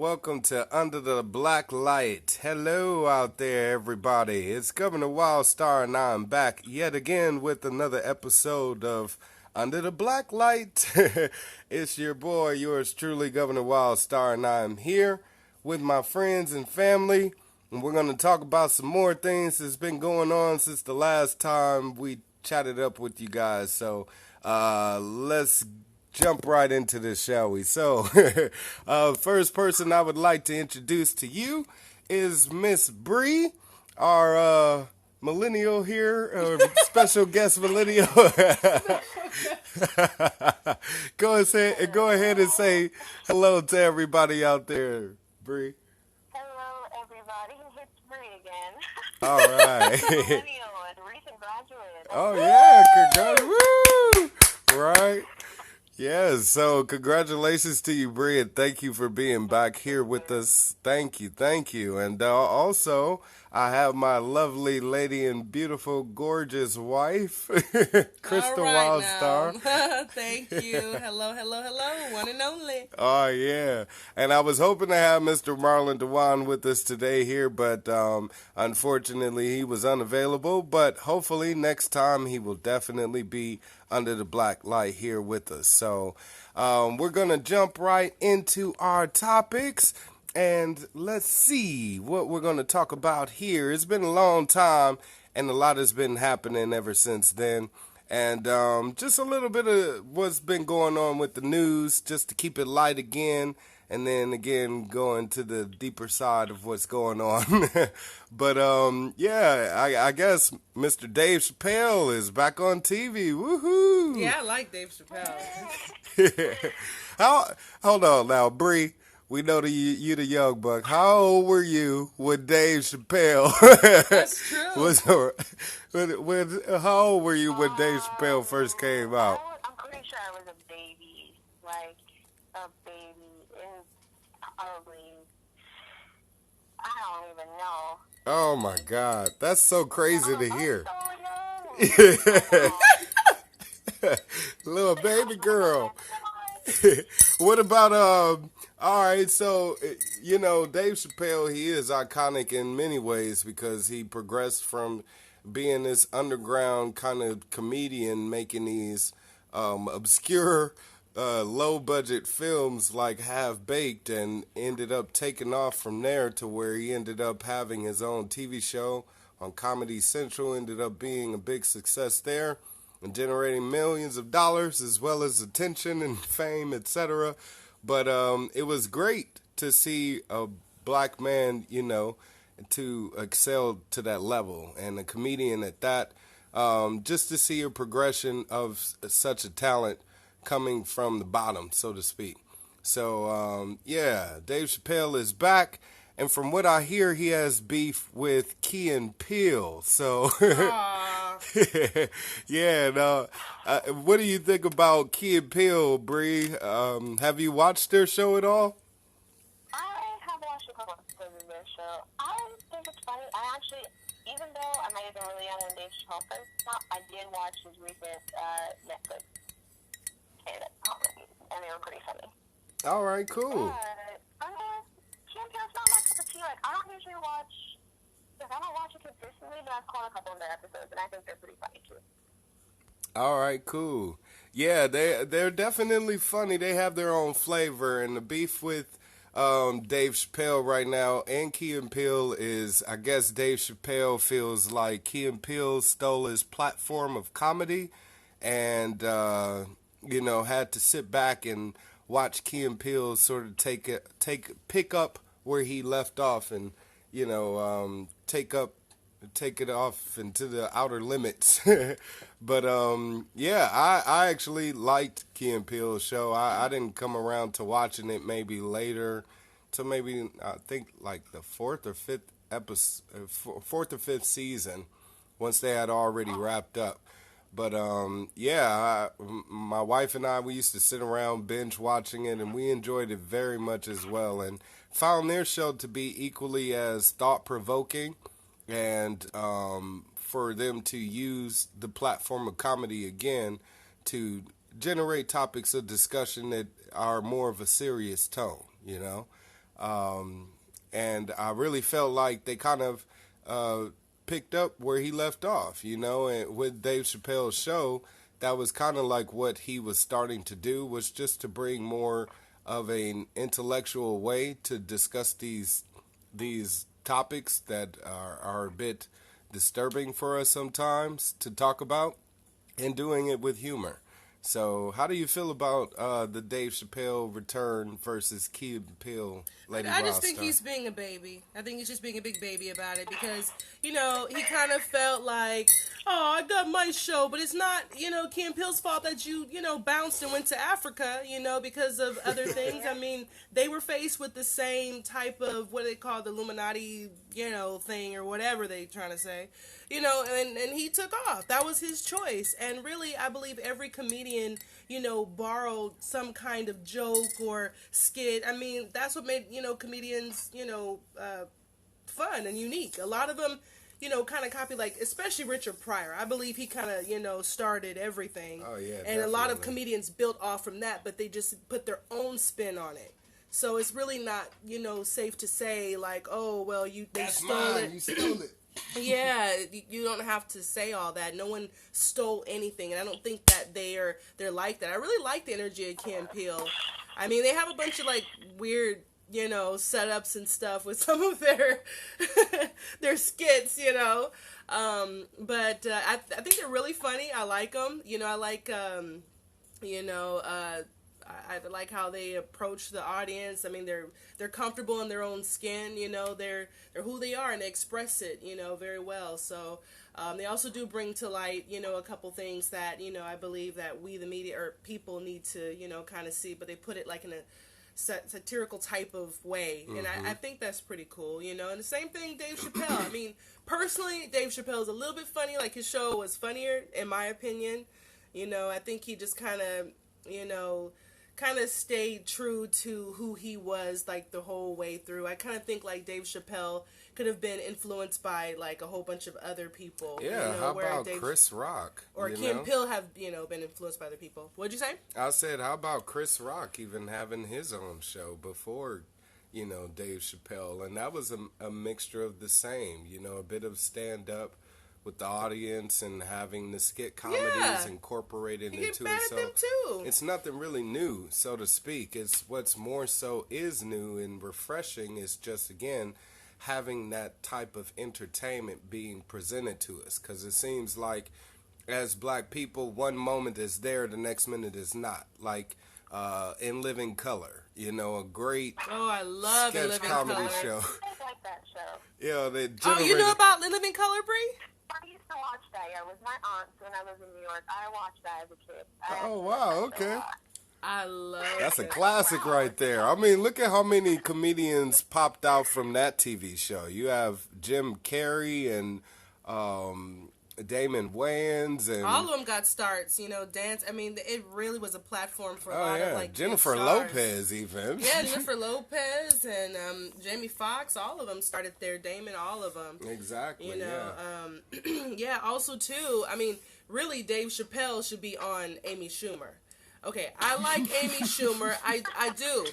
Welcome to Under the Blacklight. Hello out there, everybody. It's Governor Wildstar, and I'm back yet again with another episode of Under the Blacklight. It's your boy, yours truly, Governor Wildstar, and I'm here with my friends and family. And we're going to talk about some more things that's been going on since the last time we chatted up with you guys. So let's jump right into this, shall we? So, first person I would like to introduce to you is Miss Brie, our millennial here, special guest millennial. Go ahead and say hello to everybody out there, Brie. Hello, everybody. It's Brie again. All right. Millennial and recent graduate. Oh yeah, congrats! Woo! Right. Yes, so congratulations to you, Brie, and thank you for being back here with us. Thank you, thank you. And also, I have my lovely lady and beautiful, gorgeous wife, Krista All right Wildstar. now. Thank you. Hello, hello, hello. One and only. Oh, yeah. And I was hoping to have Mr. Marlon Dewan with us today here, but unfortunately he was unavailable. But hopefully next time he will definitely be under the black light here with us. So we're going to jump right into our topics. And let's see what we're going to talk about here. It's been a long time, and a lot has been happening ever since then. And just a little bit of what's been going on with the news, just to keep it light again. And then again, going to the deeper side of what's going on. But yeah, I guess Mr. Dave Chappelle is back on TV. Woohoo! Yeah, I like Dave Chappelle. Hold on now, Bree. We know that you the young buck. How old were you when Dave Chappelle That's true. was? How old were you when Dave Chappelle first came out? I'm pretty sure I was a baby. Like, a baby. And probably, I don't even know. Oh my God, that's so crazy to hear. I'm so young. Little baby girl. What about all right, so Dave Chappelle, he is iconic in many ways because he progressed from being this underground kind of comedian making these obscure low budget films like Half Baked, and ended up taking off from there to where he ended up having his own TV show on Comedy Central, ended up being a big success there and generating millions of dollars as well as attention and fame, etc. But it was great to see a black man, to excel to that level, and a comedian at that. Just to see a progression of such a talent coming from the bottom, so to speak. So yeah, Dave Chappelle is back. And from what I hear, he has beef with Key and Peele. So, yeah. No, what do you think about Key and Peele, Bree? Have you watched their show at all? I have watched a couple episodes of their show. I think it's funny. I actually, even though I might have been really young when Dave Chappelle first came out, I did watch his recent Netflix stand-up comedy, and they were pretty funny. All right, cool. But, Champion's not my cup of tea. Like, I don't usually watch, I don't watch it consistently, but I've caught a couple of their episodes, and I think they're pretty funny, too. All right, cool. Yeah, they're definitely funny. They have their own flavor, and the beef with Dave Chappelle right now and Key and Peele is, I guess Dave Chappelle feels like Key and Peele stole his platform of comedy, and had to sit back and watch Key and Peele sort of pick up where he left off, and take it off into the outer limits. But yeah, I actually liked Key and Peele's show. I didn't come around to watching it maybe later, to maybe I think like the fourth or fifth season, once they had already wrapped up. But yeah, my wife and I, we used to sit around binge watching it, and we enjoyed it very much as well, and found their show to be equally as thought provoking, and for them to use the platform of comedy again to generate topics of discussion that are more of a serious tone. And I really felt like they kind of picked up where he left off, and with Dave Chappelle's show, that was kind of like what he was starting to do, was just to bring more of an intellectual way to discuss these topics that are a bit disturbing for us sometimes to talk about, and doing it with humor. So, how do you feel about the Dave Chappelle return versus Key and Peele, Lady I just think Wildstar? he's being a baby. I think he's just being a big baby about it because, he kind of felt like, oh, I got my show, but it's not, Key and Peele's fault that you, bounced and went to Africa, because of other things. I mean, they were faced with the same type of, what they call the Illuminati, thing or whatever they trying to say, and he took off. That was his choice. And really, I believe every comedian, borrowed some kind of joke or skit. I mean, that's what made, comedians, fun and unique. A lot of them, kind of copy, like, especially Richard Pryor. I believe he kind of, started everything. Oh, yeah, and a lot of definitely. comedians built off from that, but they just put their own spin on it. So it's really not, safe to say, like, oh, well, they stole it. You stole it. Yeah, you don't have to say all that. No one stole anything, and I don't think that they're like that. I really like the energy of Key and Peele. I mean, they have a bunch of, like, weird, setups and stuff with some of their their skits, but I think they're really funny. I like them. I like, I like how they approach the audience. I mean, they're comfortable in their own skin. They're who they are and they express it, very well. So they also do bring to light, a couple things that I believe that we, the media or people, need to kind of see. But they put it like in a satirical type of way, and I think that's pretty cool. And the same thing, Dave Chappelle. I mean, personally, Dave Chappelle is a little bit funny. Like, his show was funnier, in my opinion. I think he just kind of stayed true to who he was, like, the whole way through. I kind of think, like, Dave Chappelle could have been influenced by, like, a whole bunch of other people. Yeah, how about Chris Rock? Or Key and Peele have, been influenced by other people. What'd you say? I said, how about Chris Rock even having his own show before, Dave Chappelle? And that was a mixture of the same, a bit of stand-up with the audience and having the skit comedies incorporated into it. So them too. it's nothing really new, so to speak. It's what's more so is new and refreshing is just, again, having that type of entertainment being presented to us. Because it seems like as black people, one moment is there, the next minute is not. Like In Living Color, a great I love sketch In Living comedy Color. show. I like that show. Yeah, they You know about In Living Color, Brie? I used to watch that, yeah, with my aunts when I was in New York. I watched that as a kid. Oh, wow, okay. I love That's a it. classic right there. I mean, look at how many comedians popped out from that TV show. You have Jim Carrey and Damon Wayans and All of them got starts, dance. I mean, it really was a platform for a lot of, like, Jennifer big stars. Lopez even. Yeah, Jennifer Lopez and Jamie Foxx, all of them started there. Damon, all of them. Exactly. Yeah. Also too, I mean, really, Dave Chappelle should be on Amy Schumer. Okay, I like Amy Schumer. I do.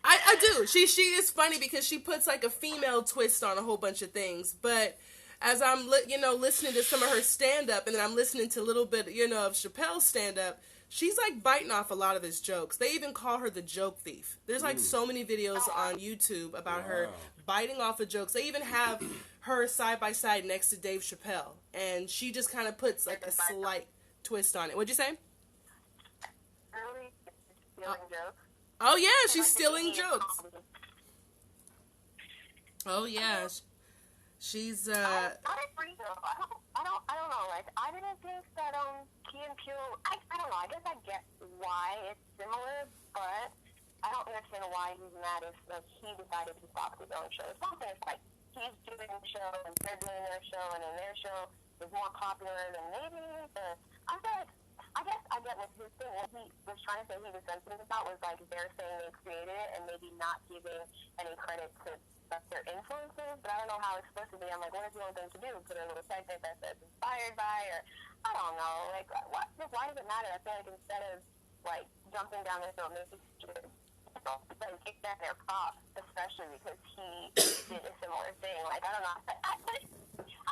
I do. She is funny because she puts, like, a female twist on a whole bunch of things. But as I'm listening to some of her stand up, and then I'm listening to a little bit of Chappelle's stand up, she's, like, biting off a lot of his jokes. They even call her the joke thief. There's, like, so many videos on YouTube about her biting off of jokes. They even have her side by side next to Dave Chappelle, and she just kind of puts, like, a slight twist on it. What'd you say? Really? Stealing jokes? Oh yeah, she's stealing jokes. Oh yeah, she's I agree though. I don't know. Like, I didn't think that Key and Peele. I don't know. I guess I get why it's similar, but I don't understand why he's mad if, like, he decided to stop his own show. It's not that it's like he's doing a show and they're doing their show and then their show is more popular than maybe I feel like. I guess I get what his thing, what he was trying to say he was sensitive about was, like, they're saying they created it and maybe not giving any credit to, like, their influences, but I don't know how explicitly. I'm like, what is he want them to do? Put a little segment that says inspired by, or I don't know. Like, what? Why does it matter? I feel like instead of, like, jumping down this road, maybe like, take that their props, especially especially because he did a similar thing. Like, I don't know. I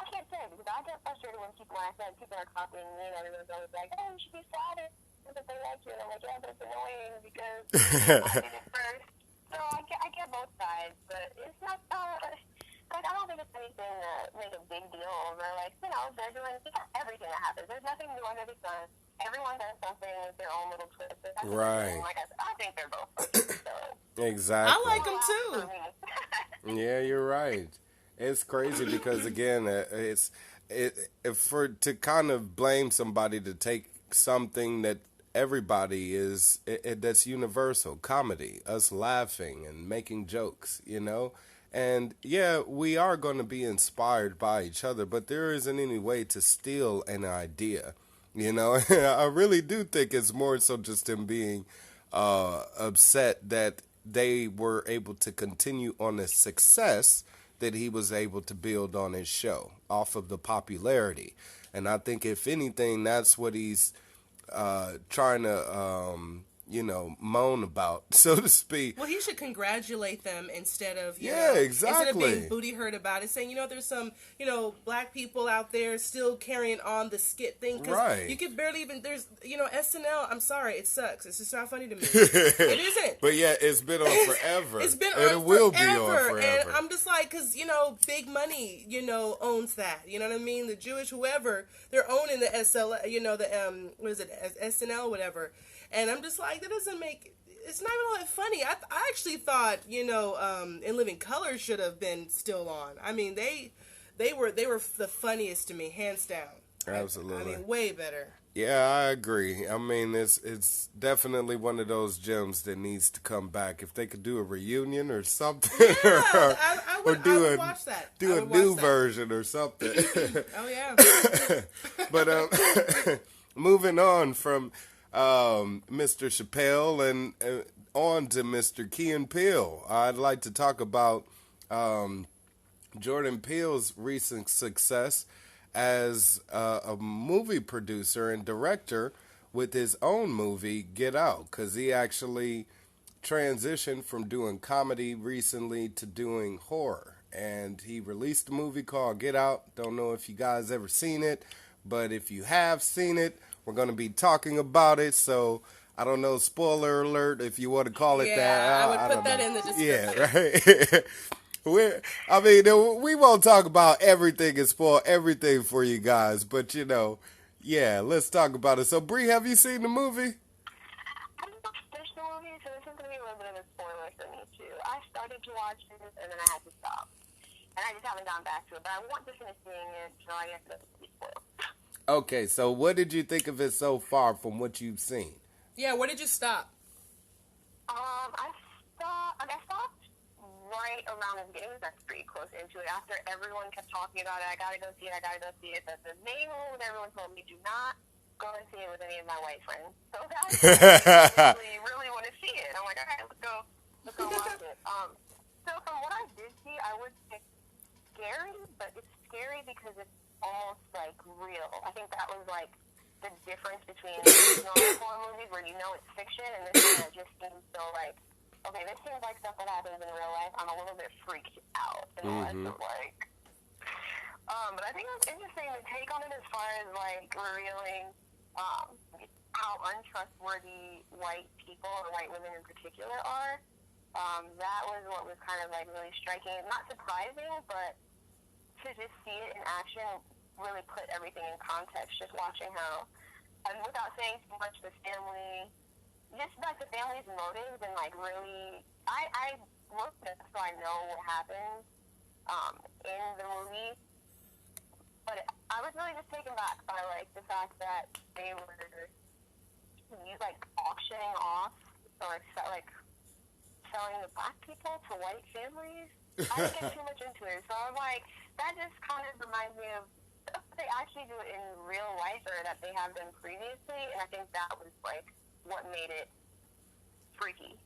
can't say because I get frustrated when people, when I said people are copying me and everyone's always like, oh, you should be flattered because they like you. And I'm like, yeah, but it's annoying because I did it first. So I get both sides, but it's not, like, I don't think it's anything to make a big deal over. Like, you know, they're doing everything that happens. There's nothing new under the sun. Everyone does something with their own little twist. Right. Like I think they're both funny, so. Exactly. I like them too. Yeah, you're right. It's crazy because again, to kind of blame somebody to take something that everybody is that's universal comedy, us laughing and making jokes, you know. And yeah, we are going to be inspired by each other, but there isn't any way to steal an idea. You know, I really do think it's more so just him being upset that they were able to continue on the success that he was able to build on his show off of the popularity. And I think, if anything, that's what he's trying to, moan about, so to speak. Well, he should congratulate them instead of, exactly. Instead of being booty hurt about it, saying, there's some, black people out there still carrying on the skit thing. Cause right. You could barely even, there's, SNL, I'm sorry, it sucks. It's just not funny to me. It isn't. But yeah, it's been on forever. It's been and on it will forever. be on forever. And I'm just like, because, big money, owns that. You know what I mean? The Jewish, whoever, they're owning the what is it, SNL, whatever. And I'm just like, that doesn't make, it's not even all that funny. I actually thought, In Living Color should have been still on. I mean, they were the funniest to me, hands down. Absolutely. I mean, way better. Yeah, I agree. I mean, it's definitely one of those gems that needs to come back. If they could do a reunion or something, Yeah, I would watch that. Do a new version or something. Oh yeah. But moving on from Mr. Chappelle and on to Mr. Key and Peele, I'd like to talk about Jordan Peele's recent success as a movie producer and director with his own movie, Get Out, because he actually transitioned from doing comedy recently to doing horror. And he released a movie called Get Out. Don't know if you guys ever seen it, but if you have seen it, we're going to be talking about it. So I don't know, spoiler alert, if you want to call it that. I would put that in the description. Yeah, right. We won't talk about everything and spoil everything for you guys, but let's talk about it. So, Brie, have you seen the movie? I didn't finish the movie, so this is going to be a little bit of a spoiler for me, too. I started to watch it, and then I had to stop. And I just haven't gone back to it, but I want to finish seeing it, so I guess that's be spoiled. Okay, so what did you think of it so far from what you've seen? Yeah, where did you stop? I stopped right around the beginning. That's pretty close into it. After everyone kept talking about it, I gotta go see it. That's the main rule that everyone told me: do not go and see it with any of my white friends. So that's I really want to see it. I'm like, all right, let's go watch it. So from what I did see, I would say scary, but it's scary because it's almost like real. I think that was like the difference between normal horror movies where it's fiction and this one that just seems so like, okay, this seems like stuff that happens in real life. I'm a little bit freaked out in the sense of like, but I think it was interesting to take on it as far as like revealing how untrustworthy white people or white women in particular are. That was what was kind of like really striking. Not surprising, but to just see it in action really put everything in context, just watching how, and without saying too much, the family, just like the family's motives and like really, I looked at it so I know what happens in the movie, but I was really just taken back by like the fact that they were like auctioning off or like selling the black people to white families. I didn't get too much into it, so I'm like, that just kind of reminds me of stuff they actually do in real life or that they have done previously, and I think that was like what made it freaky.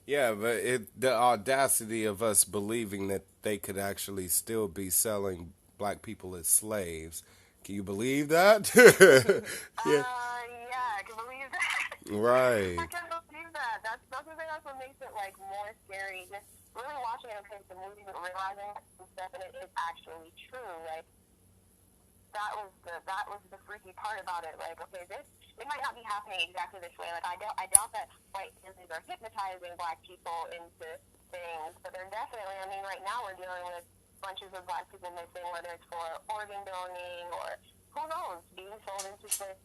Yeah, but the audacity of us believing that they could actually still be selling black people as slaves. Can you believe that? Yeah, I can believe that. Right. I can believe that. That's something I that's what makes it like more scary. Just really watching it, okay, the movie, but realizing some stuff in it is actually true. Like that was the freaky part about it. Like, okay, it might not be happening exactly this way. Like, I doubt that white families are hypnotizing black people into things, but they're definitely. I mean, right now we're dealing with bunches of black people missing, whether it's for organ donating or who knows, being sold into sex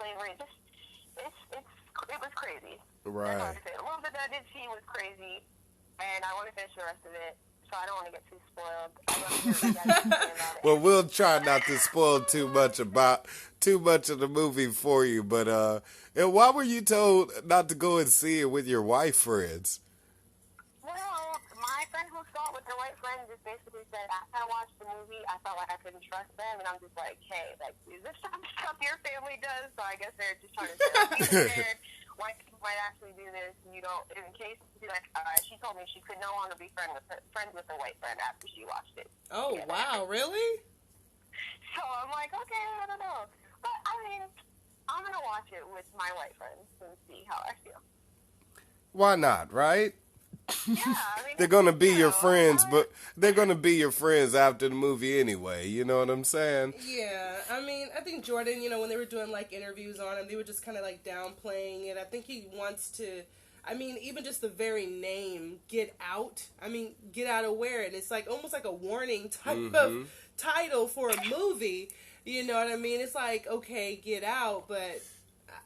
slavery. It was crazy. Right. That's what I say. A little bit that I did see was crazy, and I want to finish the rest of it. So I don't want to get too spoiled. I love to hear what you guys have to say about it. Well, we'll try not to spoil too much of the movie for you. But and why were you told not to go and see it with your white friends? Well, my friend who saw it with her white friend just basically said, after I watched the movie, I felt like I couldn't trust them, and I'm just like, hey, like, is this some stuff your family does? So I guess they're just trying to say, like, be scared. White people might actually do this. You don't, in case, like, she told me she could no longer be friends with her white friend after she watched it. Oh, wow, really? So I'm like, okay, I don't know. But, I mean, I'm going to watch it with my white friends and see how I feel. Why not, right? Yeah, I mean, They're gonna be your friends, but they're gonna be your friends after the movie anyway. You know what I'm saying? Yeah, I mean, I think Jordan, when they were doing, like, interviews on him, they were just kind of, like, downplaying it. I think he wants to, I mean, even just the very name, Get Out. I mean, get out of where? And it's, like, almost like a warning type of title for a movie. You know what I mean? It's like, okay, get out, but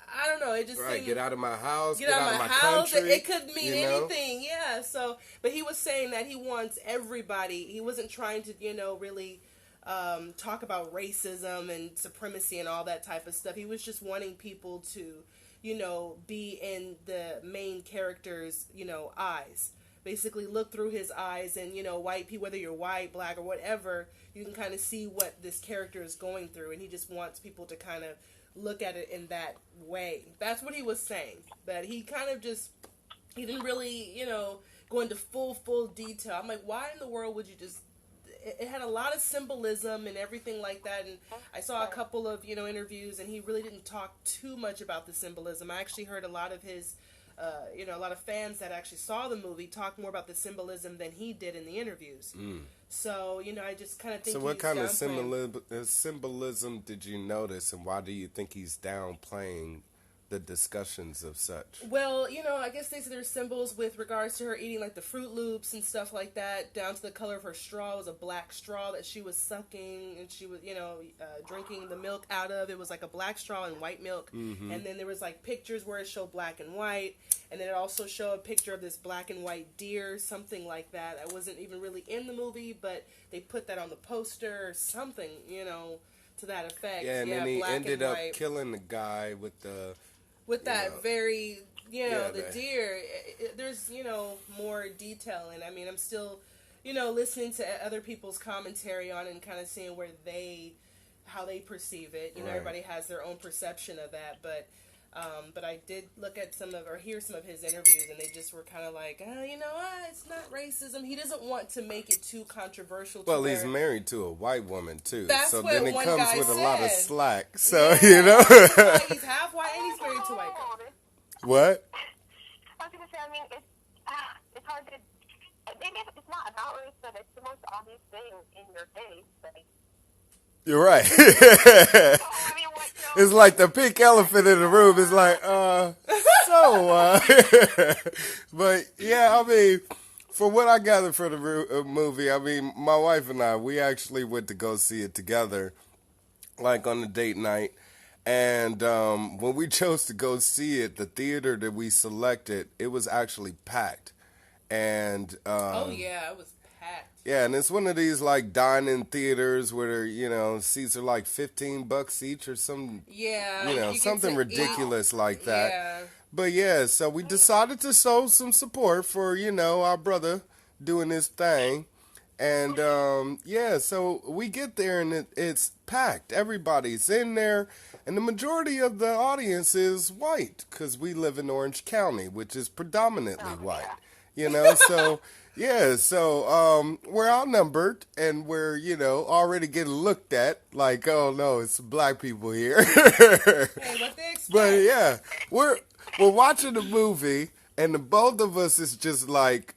I don't know. It just Right, seemed, get out of my house, get out of my house. country. It could mean anything, yeah. So, but he was saying that he wants everybody. He wasn't trying to, really talk about racism and supremacy and all that type of stuff. He was just wanting people to, be in the main character's, eyes. Basically, look through his eyes, and white people, whether you're white, black, or whatever, you can kind of see what this character is going through, and he just wants people to kind of look at it in that way. That's what he was saying. But he kind of just, he didn't really, go into full detail. I'm like, why in the world would you just, it had a lot of symbolism and everything like that. And I saw a couple of, interviews, and he really didn't talk too much about the symbolism. I actually heard a lot of his, a lot of fans that actually saw the movie talk more about the symbolism than he did in the interviews. So, I just kind of think. So what kind of symbolism did you notice, and why do you think he's downplaying the discussions of such? Well, I guess they said there's symbols with regards to her eating, like, the Fruit Loops and stuff like that, down to the color of her straw. It was a black straw that she was sucking, and she was, drinking the milk out of. It was like a black straw and white milk. And then there was, like, pictures where it showed black and white, and then it also showed a picture of this black and white deer, something like that. I wasn't even really in the movie, but they put that on the poster or something, to that effect. Yeah, and then he ended up killing the guy with the... With that very, the deer, there's, more detail. And I mean, I'm still, listening to other people's commentary on it and kind of seeing how they perceive it. Right. Everybody has their own perception of that. But I did look at hear some of his interviews, and they just were kind of like, it's not racism. He doesn't want to make it too controversial. Well, he's married to a white woman, too. That's so what then it one comes guy with said. a lot of slack. So, He's half white and he's married to a white girl. What? I was going to say, I mean, it's hard to, maybe it's not about race, but it's the most obvious thing in your face. Like, You're right. I mean, It's like the pink elephant in the room. It's like, but yeah, I mean, from what I gathered from the movie, I mean, my wife and I, we actually went to go see it together, like on a date night. And when we chose to go see it, the theater that we selected, it was actually packed. And oh yeah, it was packed. Yeah, and it's one of these like dining theaters where seats are like $15 each or some something ridiculous like that. Yeah. But yeah, so we decided to show some support for our brother doing his thing. And so we get there and it's packed. Everybody's in there, and the majority of the audience is white because we live in Orange County, which is predominantly white. So yeah, so we're outnumbered, and we're already getting looked at like, oh no, it's black people here. Hey, what they expect? But yeah, we're watching the movie. And the both of us is just like,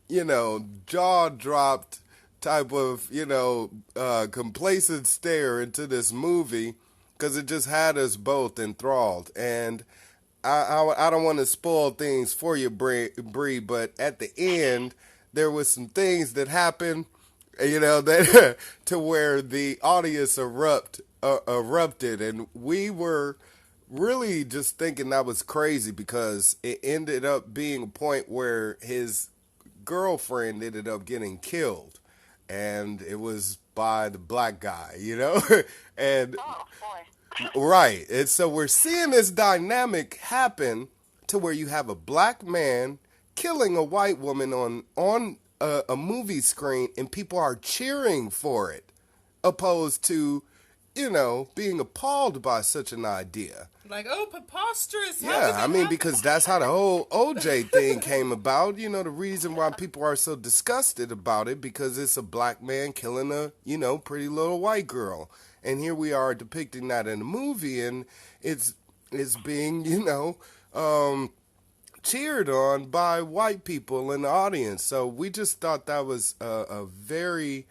jaw dropped type of, complacent stare into this movie because it just had us both enthralled. And I don't want to spoil things for you, Bree, but at the end, there was some things that happened, that to where the audience erupted, and we were really just thinking that was crazy because it ended up being a point where his girlfriend ended up getting killed, and it was by the black guy, and Oh boy. right. And so we're seeing this dynamic happen to where you have a black man killing a white woman on a movie screen, and people are cheering for it, opposed to, being appalled by such an idea. Like, oh, preposterous. How Yeah, does I that mean, happen? because that's how the whole OJ thing came about. The reason why people are so disgusted about it, because it's a black man killing a, pretty little white girl. And here we are depicting that in a movie, and it's being, cheered on by white people in the audience. So we just thought that was a very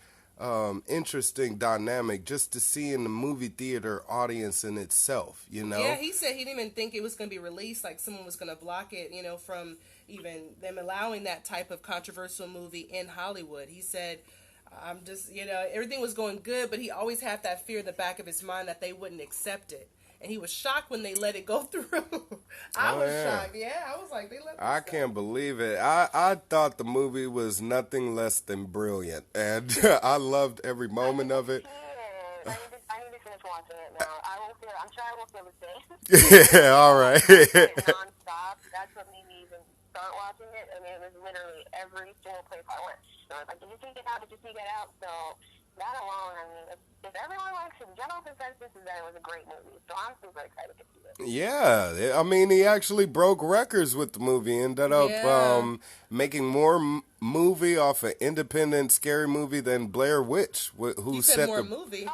interesting dynamic just to see in the movie theater audience in itself, Yeah, he said he didn't even think it was going to be released, like someone was going to block it, from even them allowing that type of controversial movie in Hollywood. He said, I'm just, everything was going good, but he always had that fear in the back of his mind that they wouldn't accept it. And he was shocked when they let it go through. I was shocked. Yeah, I was like, they let this I go. can't believe it. I thought the movie was nothing less than brilliant, and I loved every moment of it. I need to finish watching it now. I'm sure I will feel the same. Yeah, all right. Non-stop. That's what made me even start watching it. I mean, it was literally every single place I went. So I was like, did you sneak it out? Did you sneak it out? So that alone, I mean, if everyone likes it, general consensus is that it was a great movie. So I'm super excited to see it. Yeah, I mean, he actually broke records with the movie. Ended up Yeah. making more movie off an independent scary movie than Blair Witch, who You set said more the movie.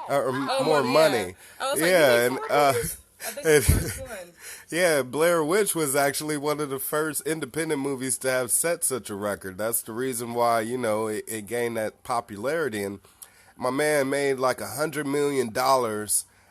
more money. Yeah. I was like, Yeah, you and mean four movies? I think it's the first one. yeah, Blair Witch was actually one of the first independent movies to have set such a record. That's the reason why it gained that popularity. And my man made like $100 million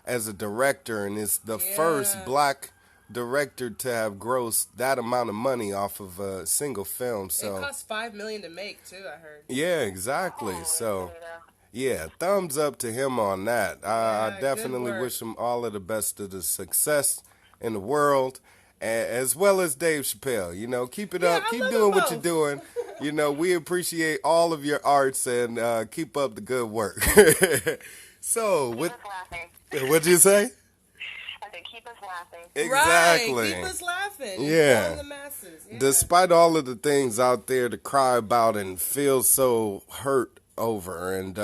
as a director, and is the first Yeah. black director to have grossed that amount of money off of a single film. It So cost $5 million to make too, I heard. yeah, exactly. Oh, So you know. yeah, thumbs up to him on that. I Yeah, definitely good work. wish him all of the best of the success in the world, as well as Dave Chappelle. Keep it Yeah, up. I Keep love doing them what you're both. doing. We appreciate all of your arts, and keep up the good work. So, Keep us laughing. what'd you say? I said, keep us laughing. Exactly. Right. Keep us laughing. Yeah. Inform the masses. Yeah. Despite all of the things out there to cry about and feel so hurt over, and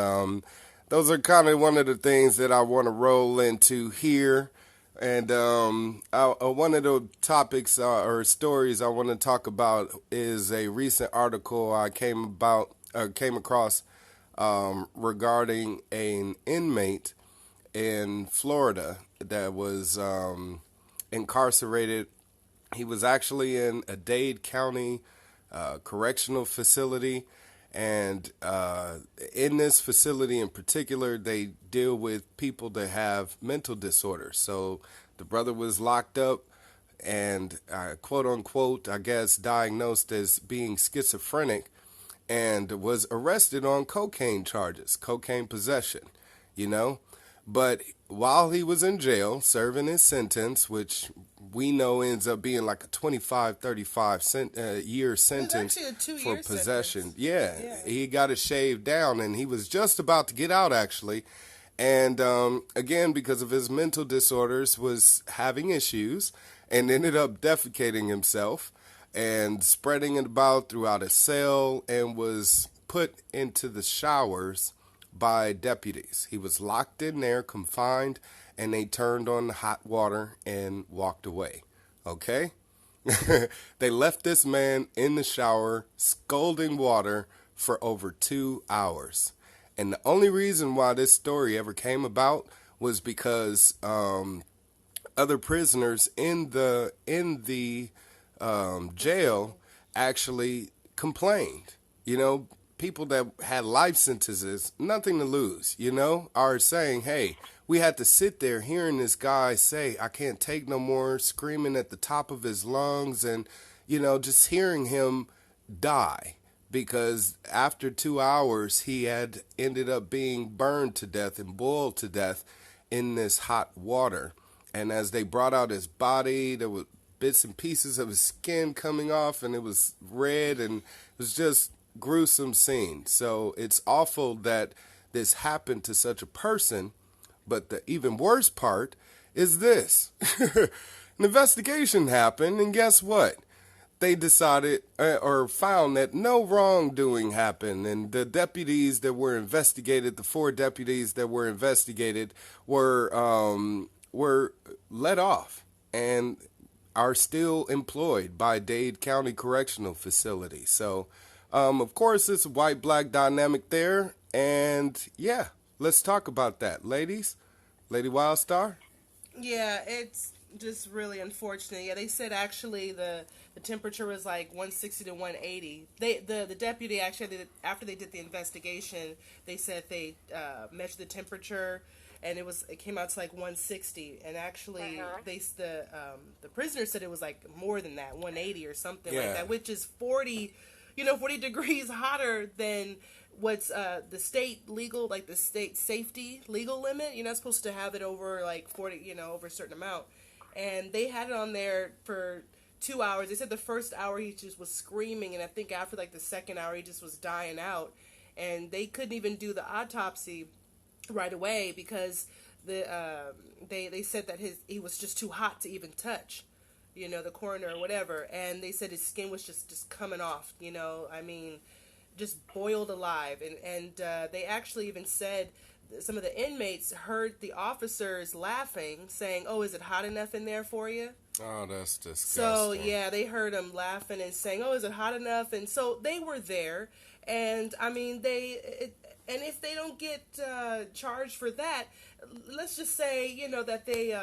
those are kind of one of the things that I want to roll into here. And one of the topics or stories I want to talk about is a recent article I came across regarding an inmate in Florida that was incarcerated. He was actually in a Dade County correctional facility, and in this facility in particular, they deal with people that have mental disorders. So the brother was locked up and quote unquote, I guess, diagnosed as being schizophrenic, and was arrested on cocaine charges, cocaine possession, you know. But while he was in jail serving his sentence, which we know ends up being like a 25, 35 year sentence actually a 2 for year possession. sentence. Yeah, Yeah. he got it shaved down, and he was just about to get out, actually. And again, because of his mental disorders, was having issues and ended up defecating himself and spreading it about throughout his cell, and was put into the showers by deputies. He was locked in there, confined, and they turned on the hot water and walked away. Okay? They left this man in the shower, scalding water, for over 2 hours. And the only reason why this story ever came about was because other prisoners in the jail actually complained. You know, people that had life sentences, nothing to lose, you know, are saying, hey, we had to sit there hearing this guy say, I can't take no more, screaming at the top of his lungs, and, you know, just hearing him die. Because after 2 hours, he had ended up being burned to death and boiled to death in this hot water. And as they brought out his body, there were bits and pieces of his skin coming off, and it was red, and it was just gruesome scene. So it's awful that this happened to such a person, but the even worse part is this. An investigation happened, and guess what? They decided or found that no wrongdoing happened, and the deputies that were investigated, the 4 deputies that were investigated, were let off and are still employed by Dade County Correctional Facility. So, of course, it's a white-black dynamic there, and yeah, let's talk about that, ladies. Lady Wildstar. Yeah, it's just really unfortunate. Yeah, they said actually the temperature was like 160 to 180. The deputy actually after they did the investigation, they said they measured the temperature, and it came out to like 160. And actually, the prisoner said it was like more than that, 180 or something like that, which is 40 degrees hotter than what's the state legal, like the state safety legal limit. You're not supposed to have it over like 40, over a certain amount. And they had it on there for 2 hours. They said the first hour he just was screaming, and I think after like the second hour he just was dying out. And they couldn't even do the autopsy right away because they said that he was just too hot to even touch, the coroner or whatever. And they said his skin was just coming off, I mean, just boiled alive. And they actually even said some of the inmates heard the officers laughing, saying, "Oh, is it hot enough in there for you?" Oh, that's disgusting. So, yeah, they heard them laughing and saying, "Oh, is it hot enough?" And so they were there. And, I mean, and if they don't get charged for that, let's just say, that they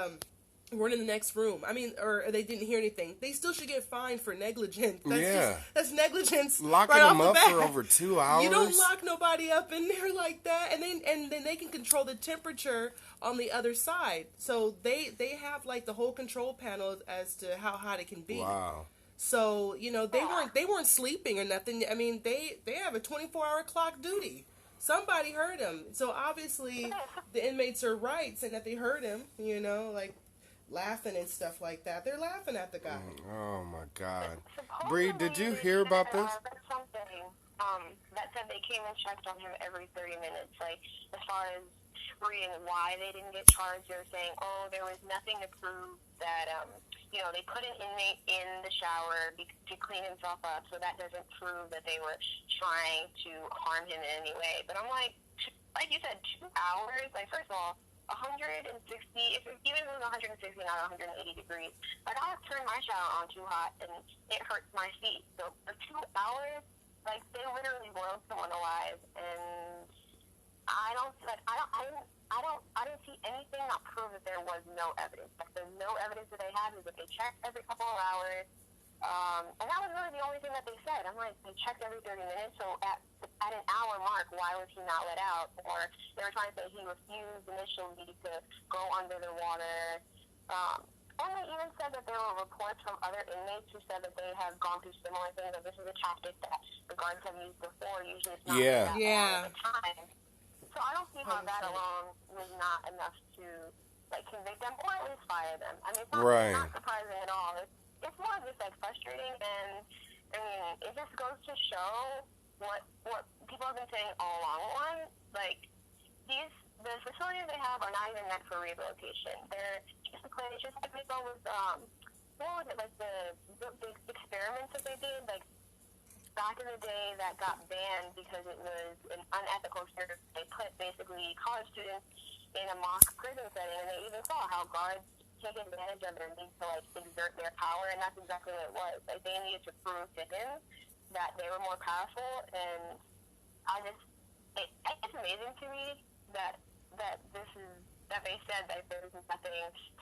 weren't in the next room. I mean, or they didn't hear anything. They still should get fined for negligence. That's negligence. Locking right them off up the bat. for over 2 hours. You don't lock nobody up in there like that, and then they can control the temperature on the other side. So they have like the whole control panel as to how hot it can be. Wow. So they weren't sleeping or nothing. I mean they have a 24-hour clock duty. Somebody heard him. So obviously the inmates are right saying that they heard him. Like laughing and stuff like that. They're laughing at the guy. Oh my God. Bree, did you hear about this? That's something that said they came and checked on him every 30 minutes. Like, as far as reading why they didn't get charged, they were saying, there was nothing to prove that, they put an inmate in the shower to clean himself up, so that doesn't prove that they were trying to harm him in any way. But I'm like you said, 2 hours? Like, first of all, 160, even if it was 160, not 180 degrees, like, I'll turn my shower on too hot and it hurts my feet. So for 2 hours, like, they literally boiled someone alive, and I didn't see anything that proved that there was no evidence. Like, the no evidence that they had is that they checked every couple of hours. And that was really the only thing that they said. I'm like, they checked every 30 minutes, so at an hour mark, why was he not let out? Or they were trying to say he refused initially to go under the water. And they even said that there were reports from other inmates who said that they have gone through similar things, that this is a tactic that the guards have used before. Usually it's not that long at a time. So I don't see how that alone was not enough to, like, convict them or at least fire them. I mean, it's not surprising at all. It's more just, like, frustrating, and, I mean, it just goes to show what people have been saying all along. Like, the facilities they have are not even meant for rehabilitation. They're just like they go with, what was it, like, the experiments that they did, like, back in the day that got banned because it was an unethical experiment. They put basically college students in a mock prison setting, and they even saw how guards take advantage of their need to, like, exert their power, and that's exactly what it was. Like, they needed to prove to him that they were more powerful, and it's amazing to me that this is that they said that there's nothing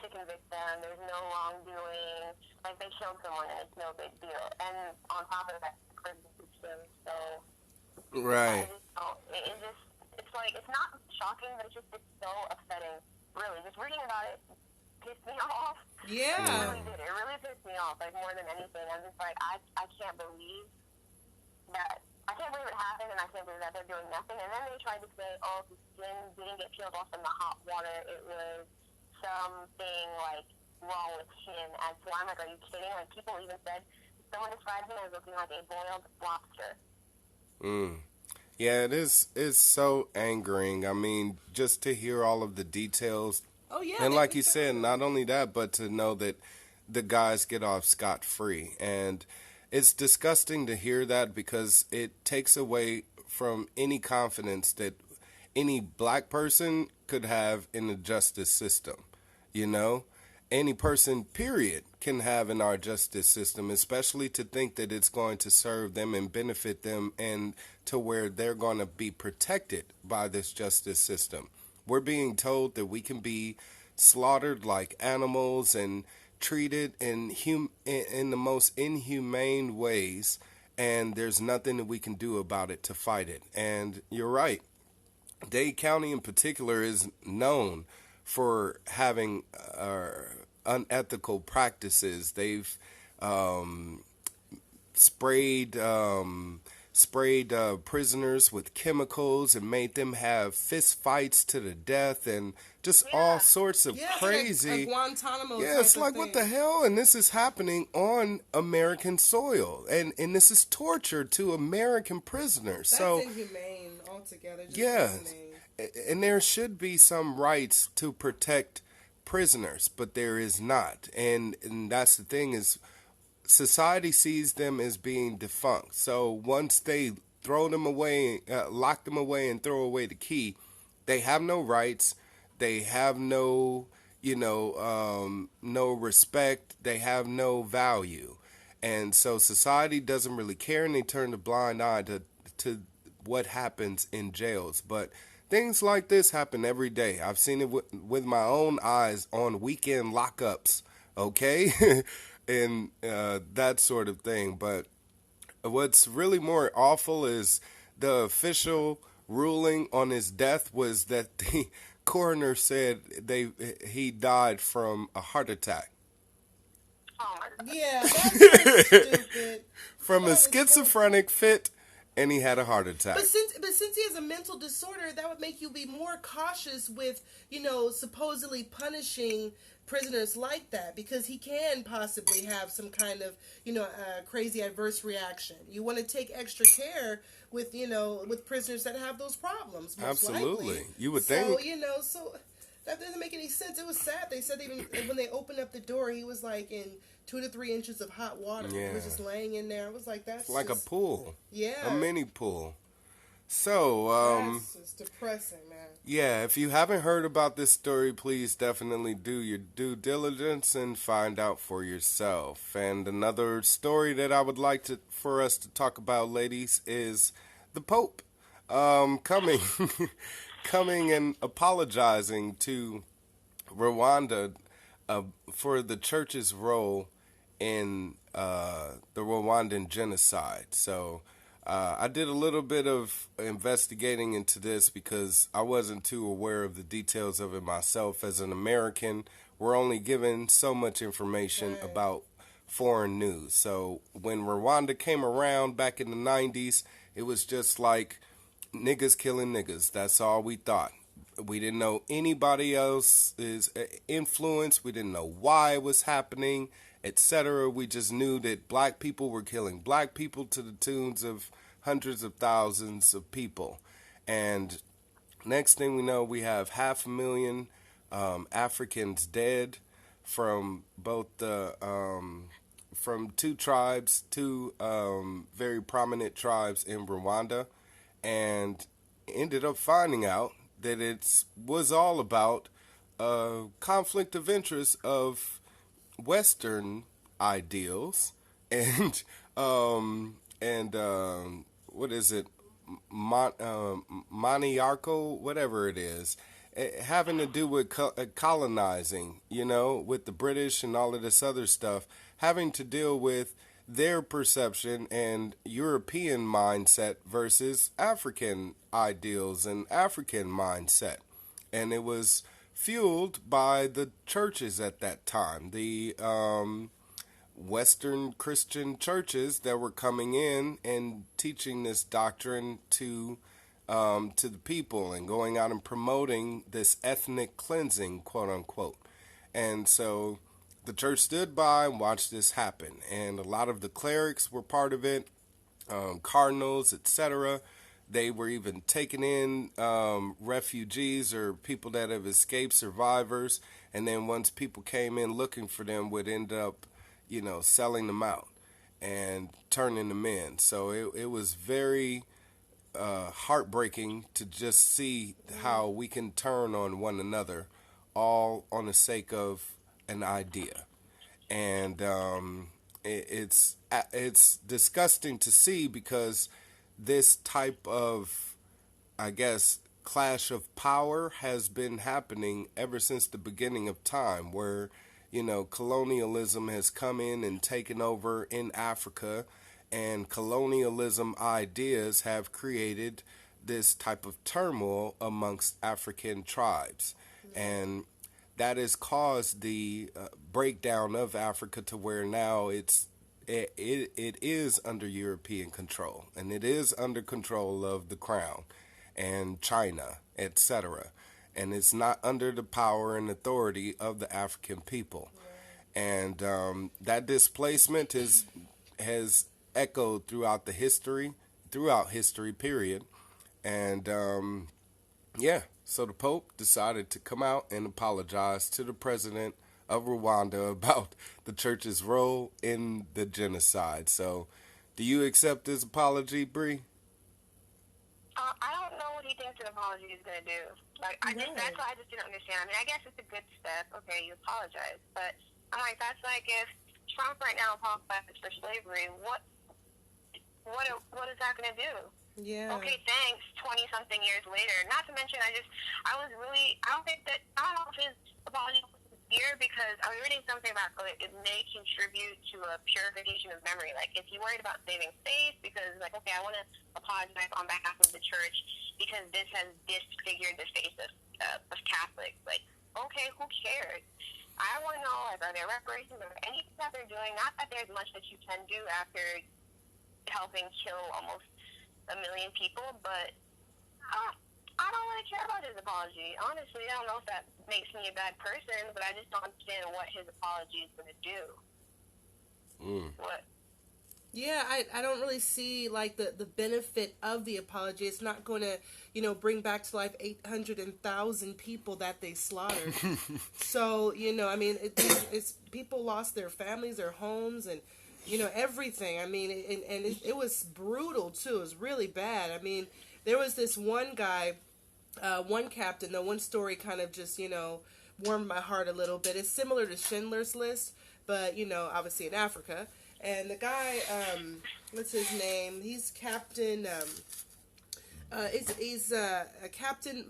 to convict them, there's no wrongdoing, like they killed someone and it's no big deal. And on top of that, the prison system, so I Right. just don't, it just, it's like, it's not shocking, but it's so upsetting, really. Just reading about it pissed me off. It Yeah. really did. It really pissed me off, like, more than anything. I'm just like, I can't believe that, I can't believe it happened, and I can't believe that they're doing nothing. And then they tried to say, oh, his skin didn't get peeled off in the hot water. It was something, like, wrong with him. And so I'm like, are you kidding? Like, people even said, someone described him as looking like a boiled lobster. Yeah, it is. It's so angering. I mean, just to hear all of the details, Oh yeah. and like you said, not only that, but to know that the guys get off scot free, and it's disgusting to hear that because it takes away from any confidence that any black person could have in the justice system. You know, any person, period, can have in our justice system, especially to think that it's going to serve them and benefit them and to where they're going to be protected by this justice system. We're being told that we can be slaughtered like animals and treated in the most inhumane ways, and there's nothing that we can do about it to fight it. And you're right. Dade County in particular is known for having unethical practices. They've um, sprayed prisoners with chemicals and made them have fist fights to the death and just all sorts of Yeah, crazy. like a Guantanamo. Yeah, type it's of like, thing. what the hell? And this is happening on American soil. And this is torture to American prisoners. That's so, inhumane altogether. Just yeah. inhumane. And there should be some rights to protect prisoners, but there is not. And that's the thing is, society sees them as being defunct. So once they throw them away, lock them away and throw away the key, they have no rights. They have no, no respect. They have no value. And so society doesn't really care, and they turn a blind eye to what happens in jails. But things like this happen every day. I've seen it with my own eyes on weekend lockups, okay? and that sort of thing. But what's really more awful is the official ruling on his death was that the coroner said he died from a heart attack. Oh my God. Yeah, that's so stupid. From a That is so- schizophrenic fit, and he had a heart attack. But since he has a mental disorder, that would make you be more cautious with, supposedly punishing prisoners like that, because he can possibly have some kind of, crazy adverse reaction. You want to take extra care with, with prisoners that have those problems. Most Absolutely. likely. You would So, think. so that doesn't make any sense. It was sad. They said even when they opened up the door, he was like in 2 to 3 inches of hot water. He was Yeah. just laying in there. It was like, that's Like just, a pool. Yeah. A mini pool. So, That's just depressing, man. yeah, if you haven't heard about this story, please definitely do your due diligence and find out for yourself. And another story that I would like for us to talk about, ladies, is the Pope coming coming and apologizing to Rwanda for the church's role in the Rwandan genocide. So I did a little bit of investigating into this because I wasn't too aware of the details of it myself. As an American, we're only given so much information about foreign news. So when Rwanda came around back in the 90s, it was just like niggas killing niggas. That's all we thought. We didn't know anybody else's influence. We didn't know why it was happening, etc. We just knew that black people were killing black people to the tunes of hundreds of thousands of people. And next thing we know, we have 500,000 Africans dead from both the from two very prominent tribes in Rwanda, and ended up finding out that it was all about conflict of interest of Western ideals and what is it, monarchical, whatever it is, having to do with colonizing, with the British and all of this other stuff, having to deal with their perception and European mindset versus African ideals and African mindset. And it was fueled by the churches at that time, the Western Christian churches that were coming in and teaching this doctrine to the people and going out and promoting this ethnic cleansing, quote unquote. And so the church stood by and watched this happen. And a lot of the clerics were part of it, cardinals, etc. They were even taking in refugees or people that have escaped, survivors. And then once people came in looking for them, would end up, selling them out and turning them in. So it was very heartbreaking to just see how we can turn on one another, all on the sake of an idea. And it's disgusting to see because this type of, I guess, clash of power has been happening ever since the beginning of time, where colonialism has come in and taken over in Africa, and colonialism ideas have created this type of turmoil amongst African tribes. And that has caused the breakdown of Africa to where now it is under European control, and it is under control of the Crown and China, etc. And it's not under the power and authority of the African people. And that displacement has echoed throughout history, period. And so the Pope decided to come out and apologize to the president of Rwanda about the church's role in the genocide. So, do you accept this apology, Brie? I don't know what he thinks an apology is going to do. Like, that's what I just didn't understand. I mean, I guess it's a good step. Okay, you apologize. But I'm like, that's like if Trump right now apologizes for slavery, what is that going to do? Yeah. Okay, thanks. 20-something years later. Not to mention, I don't know if his apology was sincere, because I was reading something about it may contribute to a purification of memory. Like, is he worried about saving face? Because, like, okay, I want to apologize on behalf of the church because this has disfigured the face of Catholics. Like, okay, who cares? I want to know, like, are there reparations or anything that they're doing? Not that there's much that you can do after helping kill almost 1 million people, but I don't really care about his apology. Honestly, I don't know if that makes me a bad person, but I just don't understand what his apology is going to do. What? Yeah, I don't really see, like, the benefit of the apology. It's not going to, bring back to life 800,000 people that they slaughtered. So, I mean, it's people lost their families, their homes, and, everything. I mean, and it was brutal, too. It was really bad. I mean, there was this one guy, one captain, the one story kind of just, warmed my heart a little bit. It's similar to Schindler's List, but, obviously in Africa. And the guy, what's his name? He's Captain, he's a Captain,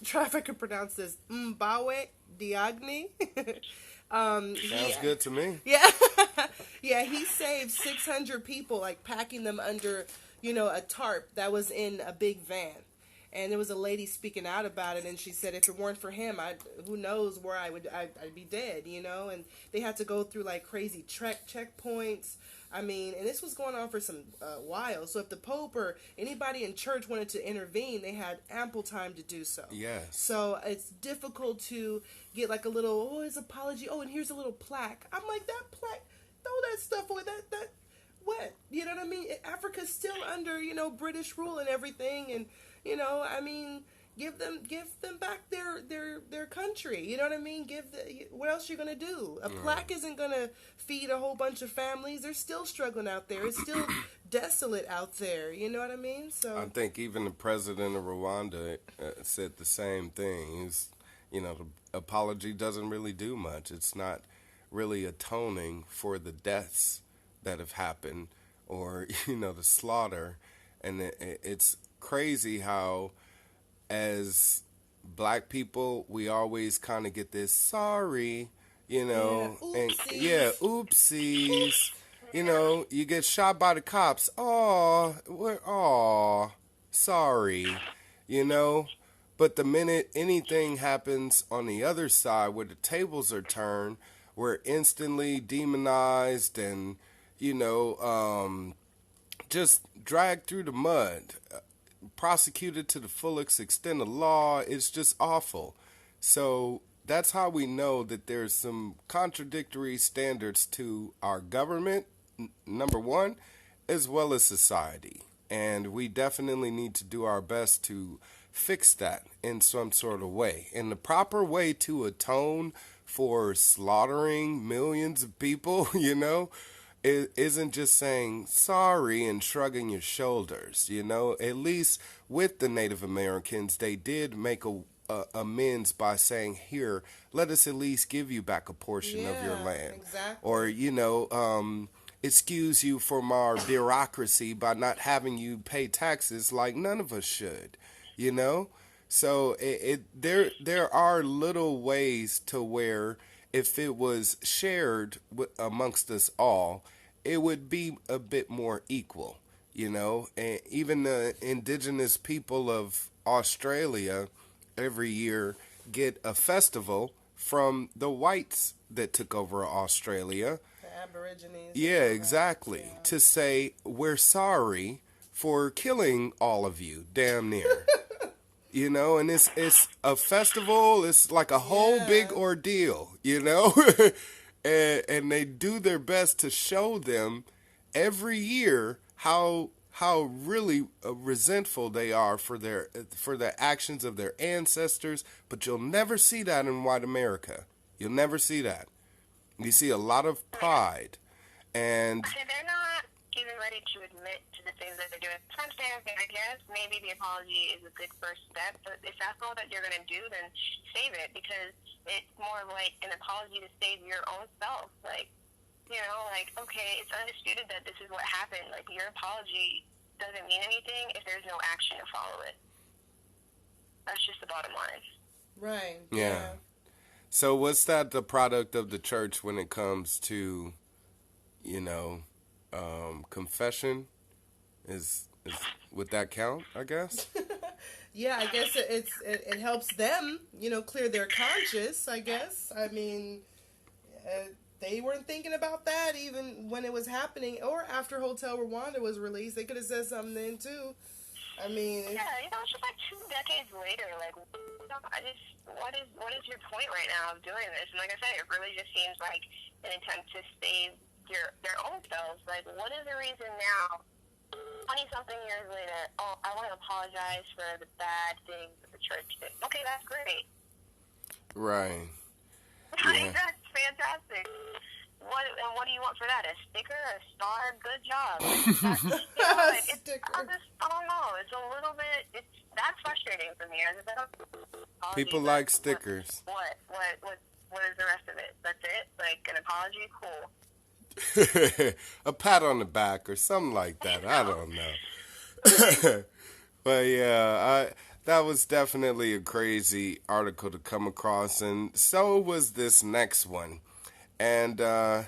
try if I can pronounce this, Mbawe Diagni. Sounds good to me. Yeah. Yeah, he saved 600 people, like, packing them under, a tarp that was in a big van. And there was a lady speaking out about it, and she said, if it weren't for him, who knows where I'd be dead, And they had to go through, like, crazy checkpoints. I mean, and this was going on for some while. So if the Pope or anybody in church wanted to intervene, they had ample time to do so. Yes. So it's difficult to get, like, a little, his apology, and here's a little plaque. I'm like, that plaque, throw that stuff away, that what? You know what I mean? Africa's still under, British rule and everything, and I mean, give them back their country. You know what I mean? What else you gonna do? A plaque isn't gonna feed a whole bunch of families. They're still struggling out there. It's still desolate out there. You know what I mean? So I think even the president of Rwanda said the same thing. The apology doesn't really do much. It's not really atoning for the deaths that have happened or the slaughter, and it's crazy how, as black people, we always kind of get this sorry, Yeah, and yeah, oopsies. oopsies. You get shot by the cops. Aw, sorry, you know. But the minute anything happens on the other side where the tables are turned, we're instantly demonized and, you know, just dragged through the mud, prosecuted to the fullest extent of law. It's just awful. So that's how we know that there's some contradictory standards to our government, number one, as well as society. And we definitely need to do our best to fix that in some sort of way. And the proper way to atone for slaughtering millions of people, it isn't just saying sorry and shrugging your shoulders. At least with the Native Americans, they did make amends by saying, here, let us at least give you back a portion of your Yeah, land. exactly. Or, excuse you from our bureaucracy by not having you pay taxes like none of us should, you know? So there are little ways to where if it was shared amongst us all, it would be a bit more equal, And even the indigenous people of Australia every year get a festival from the whites that took over Australia. The Aborigines. Yeah, exactly. Yeah. To say, we're sorry for killing all of you, damn near. And it's a festival. It's like a whole big Yeah. ordeal, and they do their best to show them every year how really resentful they are for the actions of their ancestors. But you'll never see that in white America. You'll never see that. You see a lot of pride, and Okay, they're not even ready to admit to the things that they're doing. Sometimes, I guess, maybe the apology is a good first step, but if that's all that you're going to do, then save it, because it's more like an apology to save your own self. Okay, it's undisputed that this is what happened. Like, your apology doesn't mean anything if there's no action to follow it. That's just the bottom line. Right. yeah. So what's that the product of the church when it comes to, confession? Is would that count, I guess? Yeah, I guess it helps them, clear their conscience, I guess. I mean, they weren't thinking about that even when it was happening, or after Hotel Rwanda was released. They could have said something then, too. I mean... Yeah, it's just like 2 decades later, like, what is your point right now of doing this? And like I said, it really just seems like an attempt to save their own selves. Like, what is the reason now, 20-something years later, I want to apologize for the bad things that the church did. Okay, that's great. Right. Yeah. That's fantastic. What do you want for that? A sticker? A star? Good job. I don't know. It's a little bit, that's frustrating for me. People like stickers. What is the rest of it? That's it? Like, an apology? Cool. A pat on the back or something like that. I don't know. But yeah, that was definitely a crazy article to come across, and so was this next one. And to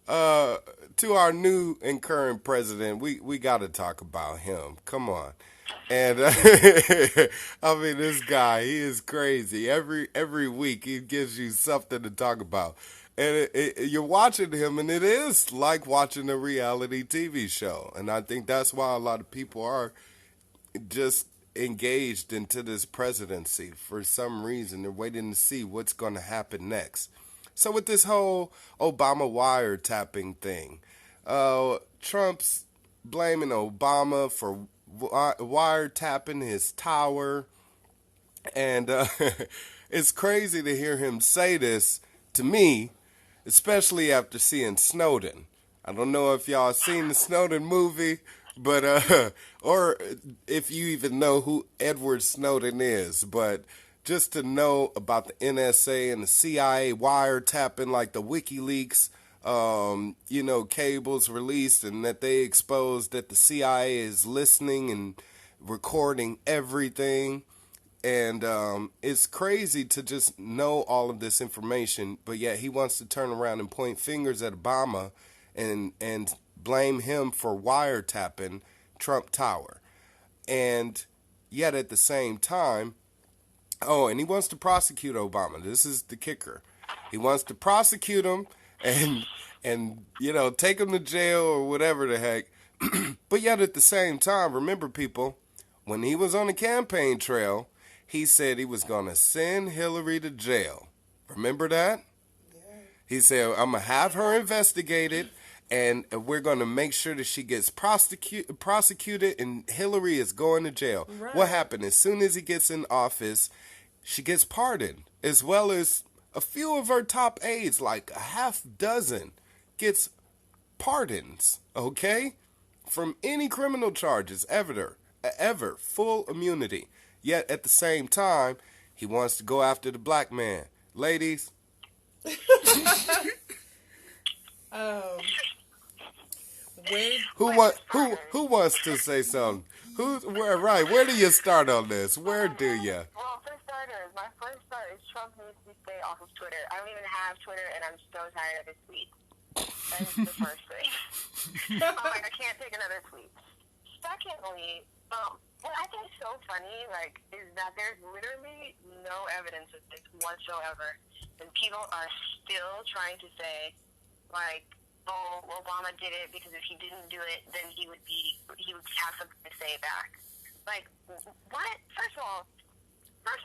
our new and current president, we got to talk about him. Come on. And I mean, this guy, he is crazy. Every week he gives you something to talk about. And you're watching him, and it is like watching a reality TV show. And I think that's why a lot of people are just engaged into this presidency. For some reason, they're waiting to see what's going to happen next. So with this whole Obama wiretapping thing, Trump's blaming Obama for wiretapping his tower. And it's crazy to hear him say this to me, especially after seeing Snowden. I don't know if y'all seen the Snowden movie, but or if you even know who Edward Snowden is, but just to know about the NSA and the CIA wiretapping, like the WikiLeaks, cables released, and that they exposed that the CIA is listening and recording everything. And it's crazy to just know all of this information, but yet he wants to turn around and point fingers at Obama and blame him for wiretapping Trump Tower. And yet at the same time, oh, and he wants to prosecute Obama. This is the kicker. He wants to prosecute him and take him to jail or whatever the heck. But yet at the same time, remember people, when he was on the campaign trail, he said he was going to send Hillary to jail. Remember that? Yeah. He said, I'm going to have her investigated, and we're going to make sure that she gets prosecuted, and Hillary is going to jail. Right. What happened? As soon as he gets in office, she gets pardoned, as well as a few of her top aides, like a half dozen, gets pardons, okay? From any criminal charges, ever, full immunity. Yet at the same time, he wants to go after the black man. Ladies. Who wants to say something? Where do you start on this? Where do you? Well, for starters, my first start is Trump needs to stay off of Twitter. I don't even have Twitter, and I'm so tired of his tweets. That's the first thing. I'm like, I can't take another tweet. Secondly, what I think is so funny, is that there's literally no evidence of this whatsoever, and people are still trying to say, oh, Obama did it because if he didn't do it, then he would have something to say back. What? First of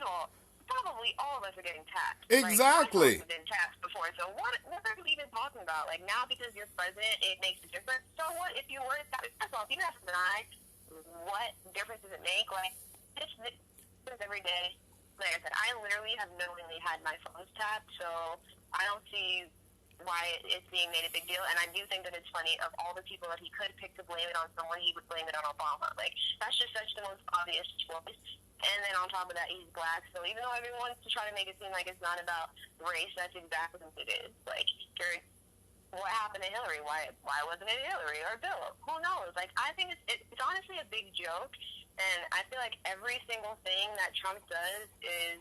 all, probably all of us are getting taxed. Exactly. I've been taxed before, so what are we even talking about? Now because you're president, it makes a difference. So what if you were taxed? First of all, if you have to deny, what difference does it make? This happens every day. Like I said, I literally have knowingly had my phones tapped, so I don't see why it's being made a big deal. And I do think that it's funny, of all the people that he could pick to blame it on someone, he would blame it on Obama. That's just such the most obvious choice. And then on top of that, he's black. So even though everyone wants to try to make it seem like it's not about race, that's exactly what it is. What happened to Hillary? Why wasn't it Hillary or Bill? Who knows? I think it's honestly a big joke. And I feel like every single thing that Trump does is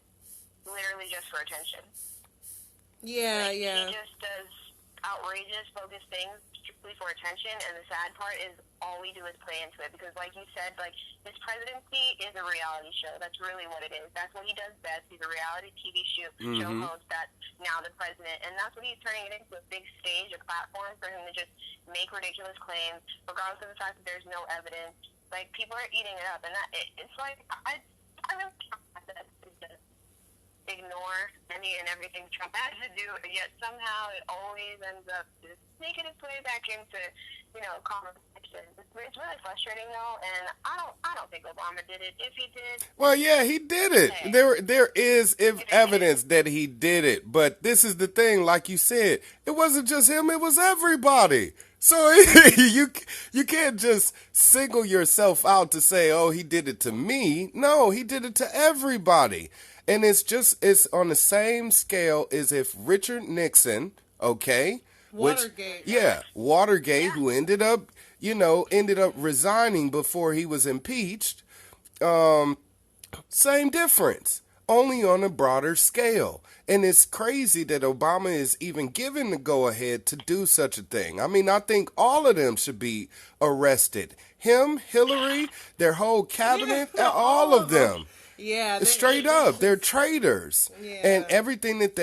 literally just for attention. Yeah. He just does outrageous, focused things strictly for attention, and the sad part is all we do is play into it, because like you said, his presidency is a reality show. That's really what it is. That's what he does best. He's a reality TV show host that's now the president, and that's what he's turning it into, a big stage, a platform for him to just make ridiculous claims, regardless of the fact that there's no evidence. People are eating it up, and it's I really can't ignore any and everything Trump has to do, and yet somehow it always ends up just making its way back into, conversation. It's really frustrating though, and I don't think Obama did it. If he did, well, yeah, he did it. Okay. There is evidence that he did it, but this is the thing, like you said, it wasn't just him; it was everybody. So you can't just single yourself out to say, oh, he did it to me. No, he did it to everybody. And it's on the same scale as if Richard Nixon, okay? Watergate. Watergate, who ended up resigning before he was impeached. Same difference, only on a broader scale. And it's crazy that Obama is even given the go-ahead to do such a thing. I mean, I think all of them should be arrested. Him, Hillary, their whole cabinet, all of them. Yeah, straight up, they're traitors, and everything that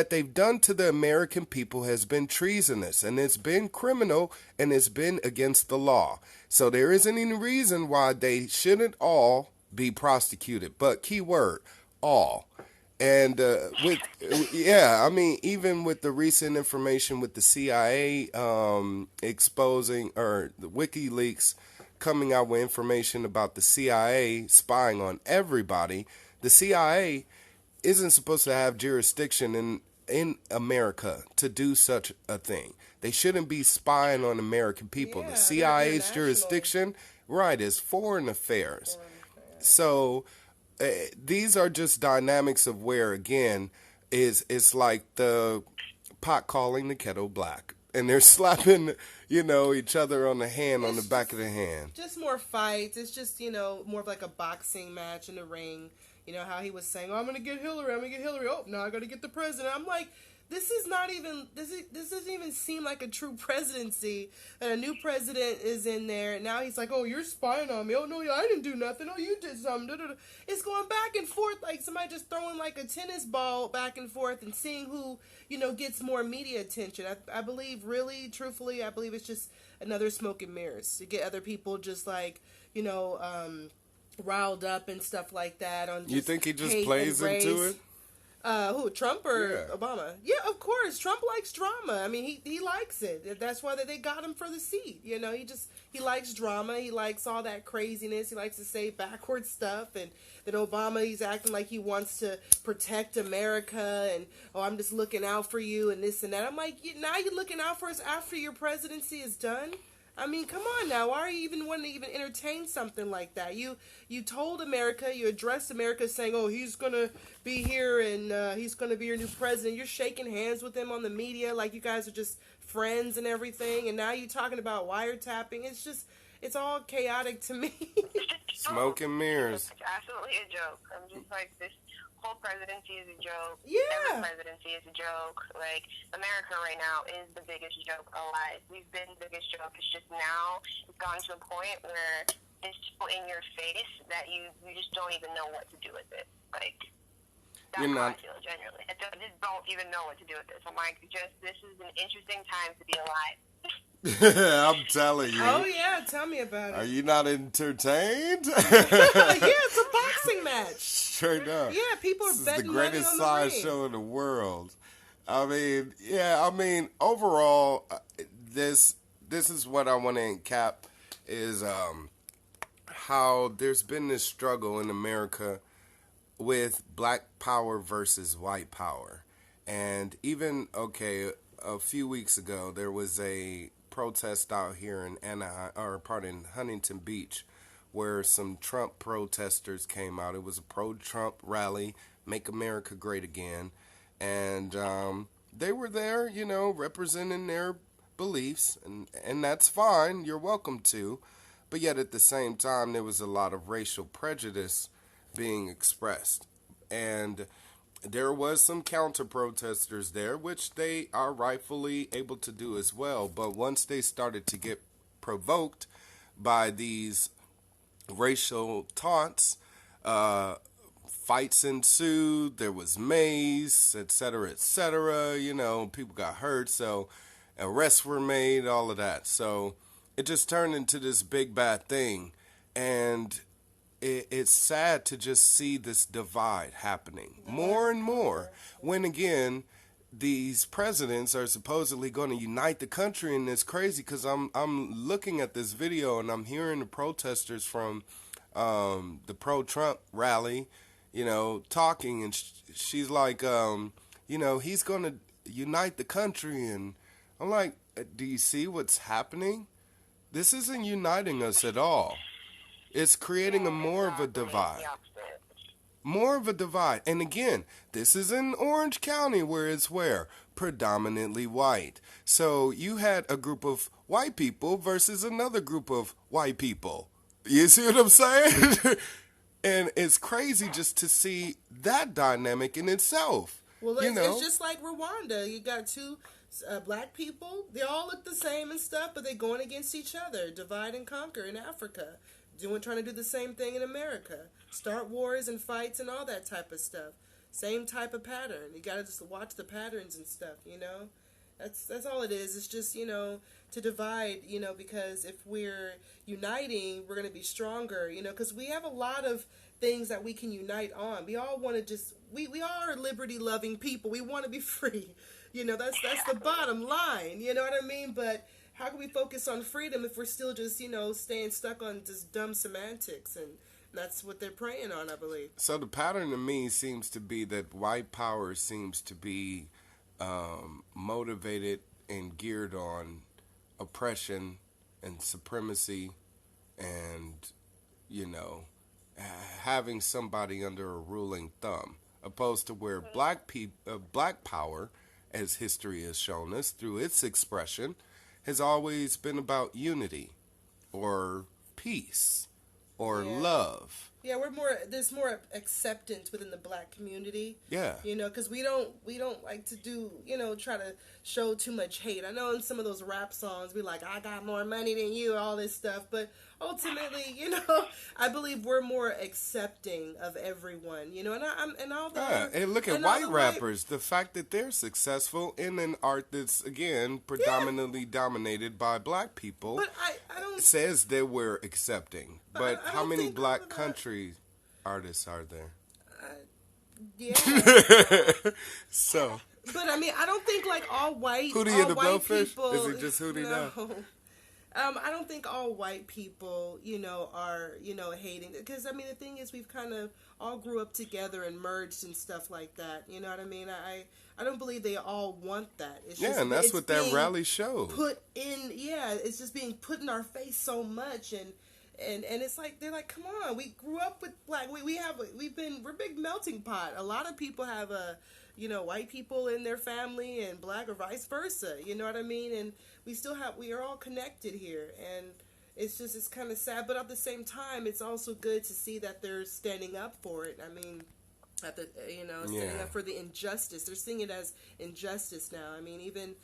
they've done to the American people has been treasonous, and it's been criminal, and it's been against the law. So there isn't any reason why they shouldn't all be prosecuted. But key word, all. And even with the recent information with the CIA exposing, or the WikiLeaks coming out with information about the CIA spying on everybody, the CIA isn't supposed to have jurisdiction in America to do such a thing. They shouldn't be spying on American people. The CIA's jurisdiction, is foreign affairs. So these are just dynamics of where, again, it's like the pot calling the kettle black. And they're slapping, each other on the hand, on the back of the hand. Just more fights. It's just, more of like a boxing match in the ring. You know, how he was saying, oh, I'm going to get Hillary, I'm going to get Hillary. Oh, now I got to get the president. I'm like, this is not even, this doesn't even seem like a true presidency, that a new president is in there. And now he's like, oh, you're spying on me. Oh, no, I didn't do nothing. Oh, you did something. Da, da, da. It's going back and forth like somebody just throwing like a tennis ball back and forth and seeing who, you know, gets more media attention. I believe, really, truthfully, I believe it's just another smoke and mirrors to get other people just like, you know, riled up and stuff like that. On just You think he just hate plays and race. into it? Who, Trump or Yeah. Obama? Yeah, of course. Trump likes drama. I mean, he likes it. That's why they got him for the seat. You know, he likes drama. He likes all that craziness. He likes to say backward stuff. And then Obama, he's acting like he wants to protect America. And, oh, I'm just looking out for you and this and that. I'm like, now you're looking out for us after your presidency is done? I mean, come on now. Why are you even wanting to even entertain something like that? You told America, you addressed America saying, oh, he's going to be here and he's going to be your new president. You're shaking hands with him on the media like you guys are just friends and everything. And now you're talking about wiretapping. It's all chaotic to me. Smoke and mirrors. It's absolutely a joke. I'm just like, this whole presidency is a joke. Yeah. Every presidency is a joke. Like, America right now is the biggest joke alive. We've been the biggest joke. It's just now it's gotten to a point where it's so in your face that you just don't even know what to do with it. Like, that's how I feel, genuinely. I just don't even know what to do with this. I'm like, this is an interesting time to be alive. I'm telling you. Oh, yeah. Tell me about it. Are you not entertained? Yeah, it's a boxing match. Straight up. Yeah, people are This is betting the money greatest on the side ring. show in the world. I mean, yeah, overall, this is what I want to encap is how there's been this struggle in America with black power versus white power. And even, a few weeks ago, there was a protest out here in Huntington Beach, where some Trump protesters came out. It was a pro-Trump rally, Make America Great Again. And they were there, you know, representing their beliefs, and that's fine. You're welcome to. But yet at the same time, there was a lot of racial prejudice being expressed. And there was some counter-protesters there, which they are rightfully able to do as well. But once they started to get provoked by these racial taunts, fights ensued, there was mace, etc., you know, people got hurt, so arrests were made, all of that. So it just turned into this big bad thing, and it's sad to just see this divide happening more and more, when again, these presidents are supposedly going to unite the country, and it's crazy because I'm looking at this video and I'm hearing the protesters from the pro-Trump rally, you know, talking, and she's like, you know, he's going to unite the country, and I'm like, do you see what's happening? This isn't uniting us at all. It's creating more of a divide. More of a divide. And again, this is in Orange County, where it's where? Predominantly white. So you had a group of white people versus another group of white people. You see what I'm saying? And it's crazy just to see that dynamic in itself. Well, you know? it's just like Rwanda. You got two black people. They all look the same and stuff, but they're going against each other. Divide and conquer in Africa. Trying to do the same thing in America. Start wars and fights and all that type of stuff. Same type of pattern. You got to just watch the patterns and stuff, you know? That's all it is. It's just, you know, to divide, you know, because if we're uniting, we're going to be stronger, you know, because we have a lot of things that we can unite on. We all want to just, we are liberty-loving people. We want to be free. You know, that's the bottom line. You know what I mean? But how can we focus on freedom if we're still just, you know, staying stuck on just dumb semantics? And that's what they're preying on, I believe. So the pattern to me seems to be that white power seems to be motivated and geared on oppression and supremacy and, you know, having somebody under a ruling thumb, opposed to where black power, as history has shown us through its expression, has always been about unity or peace or love. Yeah, there's more acceptance within the black community. Yeah. You know, because we don't like to do, try to show too much hate. I know in some of those rap songs we like, I got more money than you, all this stuff, but ultimately, I believe we're more accepting of everyone, and all the Yeah, and look at and all white the rappers. The fact that they're successful in an art that's, again, predominantly dominated by black people But I don't says that we're accepting. But I how don't many think black all of that- country artists are there? yeah. So, But I mean, I don't think like all white, Hootie all and the white Blowfish? people. Is it just Hootie now? No. I don't think all white people, are, hating. Because, I mean, the thing is, we've kind of all grew up together and merged and stuff like that. You know what I mean? I don't believe they all want that. It's yeah, and that's it's what that being rally showed. it's just being put in our face so much. And it's like, they're like, come on, we grew up with black. We're a big melting pot. A lot of people have white people in their family and black or vice versa. You know what I mean? And we are all connected here, and it's kind of sad, but at the same time, it's also good to see that they're standing up for it. I mean, standing up for the injustice. They're seeing it as injustice now. I mean, even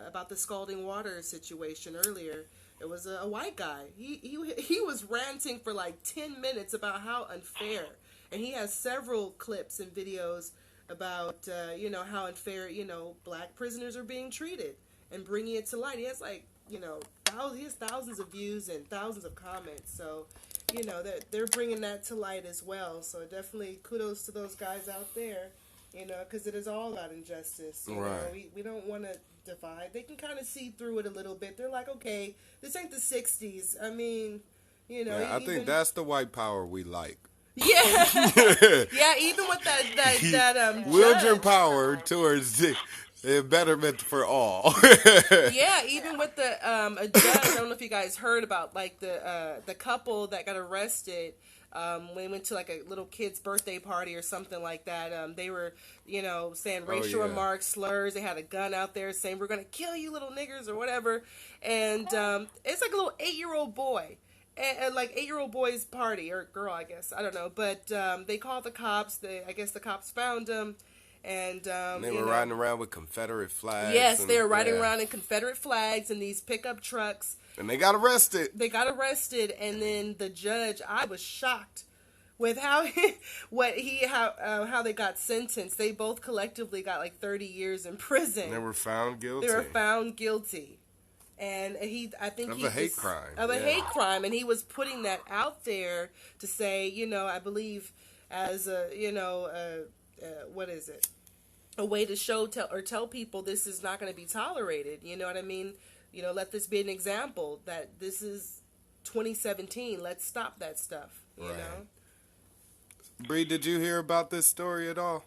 about the scalding water situation earlier, it was a white guy. He was ranting for like 10 minutes about how unfair, and he has several clips and videos about how unfair black prisoners are being treated, and bringing it to light. He has like he has thousands of views and thousands of comments. So they're bringing that to light as well. So definitely kudos to those guys out there. Because it is all about injustice. Right. We don't want to divide. They can kind of see through it a little bit. They're like, okay, this ain't the '60s. I mean, Yeah, I think that's the white power we like. Yeah, yeah. Even with that Wielding judge. power towards the betterment for all. Yeah, even with the a judge. I don't know if you guys heard about like the couple that got arrested when they went to like a little kid's birthday party or something like that. They were saying racial remarks, slurs. They had a gun out there saying, "We're gonna kill you, little niggers," or whatever. And it's like a little 8-year-old boy. And like 8-year-old boy's party, or girl, I guess, I don't know, but they called the cops. I guess the cops found them, and they were riding around with Confederate flags. Yes, they were riding around in Confederate flags in these pickup trucks. And they got arrested. And then the judge, I was shocked with how how they got sentenced. They both collectively got like 30 years in prison. And they were found guilty. And I think of a hate crime. Of a hate crime, and he was putting that out there to say, I believe, as what is it? A way to tell people this is not going to be tolerated. You know what I mean? Let this be an example that this is 2017. Let's stop that stuff. You know. Brie, did you hear about this story at all?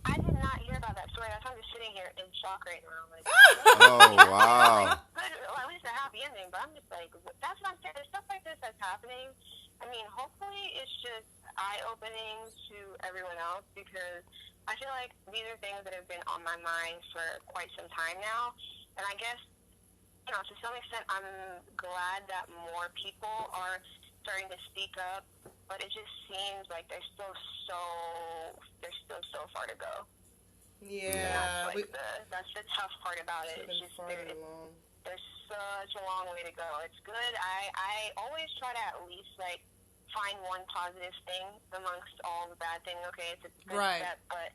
I did not hear about that story. I'm just sitting here in shock right now. Like, oh, wow. Well, at least a happy ending, but I'm just like, that's what I'm saying. There's stuff like this that's happening. I mean, hopefully it's just eye-opening to everyone else, because I feel like these are things that have been on my mind for quite some time now. And I guess, to some extent, I'm glad that more people are starting to speak up, but it just seems like there's still so far to go. Yeah, that's the tough part about it. It's just there's such a long way to go. It's good. I always try to at least like find one positive thing amongst all the bad things. Okay, it's a good step, but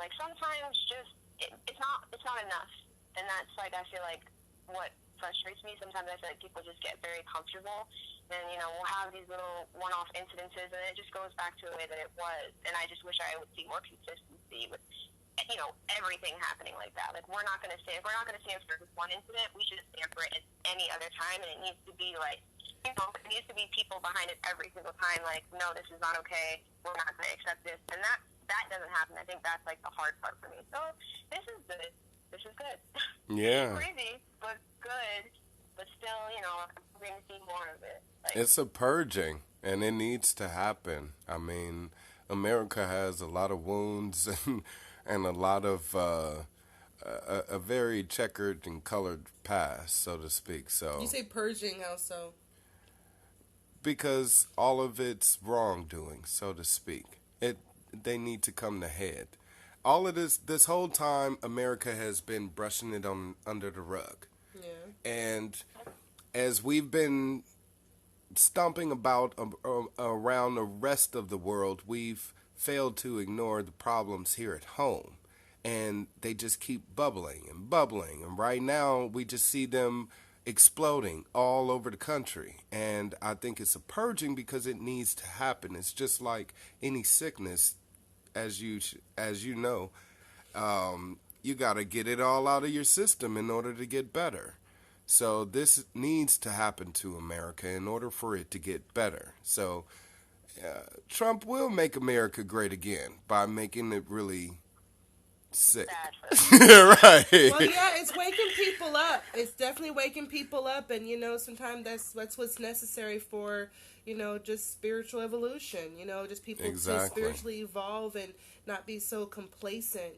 like sometimes just it's not enough, and that's like I feel like what frustrates me. Sometimes I feel like people just get very comfortable, and we'll have these little one-off incidences, and it just goes back to the way that it was. And I just wish I would see more consistency with everything happening like that. Like, if we're not going to stand for this one incident, we should stand for it any other time, and it needs to be like, it needs to be people behind it every single time. Like, no, this is not okay. We're not going to accept this, and that doesn't happen. I think that's like the hard part for me. So this is good. This is good. Yeah. It's crazy, but good. But still, we're going to see more of it. Like, it's a purging, and it needs to happen. I mean, America has a lot of wounds and a lot of a very checkered and colored past, so to speak. So you say purging, how so? because all of it's wrongdoing, so to speak. They need to come to head. All of this whole time, America has been brushing it on under the rug, Yeah. and as we've been stomping about around the rest of the world, we've failed to ignore the problems here at home. And they just keep bubbling and bubbling. And right now, we just see them exploding all over the country. And I think it's a purging because it needs to happen. It's just like any sickness, as you know, you got to get it all out of your system in order to get better. So this needs to happen to America in order for it to get better. So Trump will make America great again by making it really sick. Bad for them. Right. Well, yeah, it's waking people up. It's definitely waking people up, and sometimes that's what's necessary for just spiritual evolution. Just people to Exactly. spiritually evolve and not be so complacent.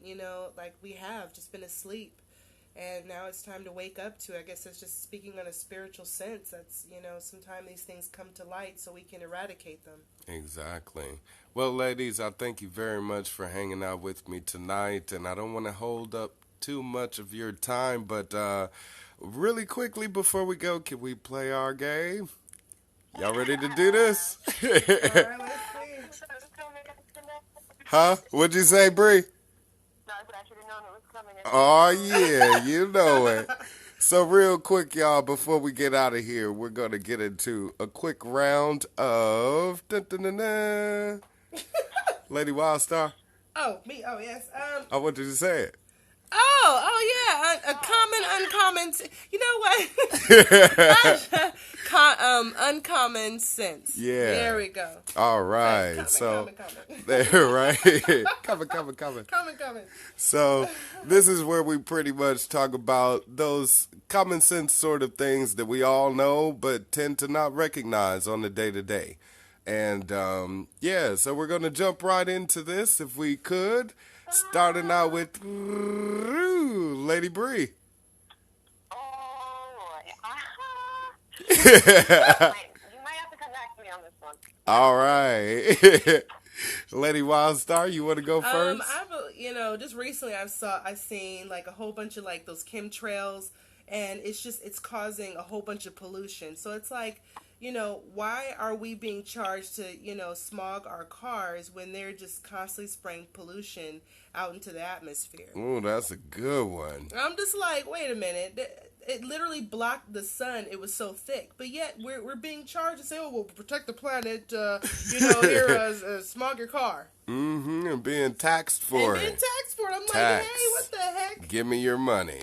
Like we have just been asleep. And now it's time to wake up to it. I guess it's just speaking on a spiritual sense. That's, sometimes these things come to light so we can eradicate them. Exactly. Well, ladies, I thank you very much for hanging out with me tonight. And I don't want to hold up too much of your time, but really quickly before we go, can we play our game? Y'all ready to do this? All right, let's see. Huh? What'd you say, Brie? No, I should have known it was coming. Oh, yeah, you know it. So real quick, y'all, before we get out of here, we're going to get into a quick round of Lady Wildstar. Oh, me? Oh, yes. I want you to say it. Oh, yeah. A common, uncommon. You know what? Uncommon sense. Yeah. There we go. All right. Common, So, common. there, right? Coming. Common. So, this is where we pretty much talk about those common sense sort of things that we all know but tend to not recognize on the day to day. And, yeah, so we're going to jump right into this if we could. Starting out with Lady Brie. Oh, you might have to come back to me on this one. All right. Lady Wildstar, you want to go first? Just recently I seen like a whole bunch of like those chemtrails, and it's causing a whole bunch of pollution. So it's like, why are we being charged to, smog our cars when they're just constantly spraying pollution out into the atmosphere? Ooh, that's a good one. I'm just like, wait a minute. It literally blocked the sun. It was so thick. But yet we're being charged to say, oh, we'll protect the planet, here, smog your car. Mm-hmm, and being taxed for And it. being taxed for it. I'm Tax. like, hey, what the heck? Give me your money.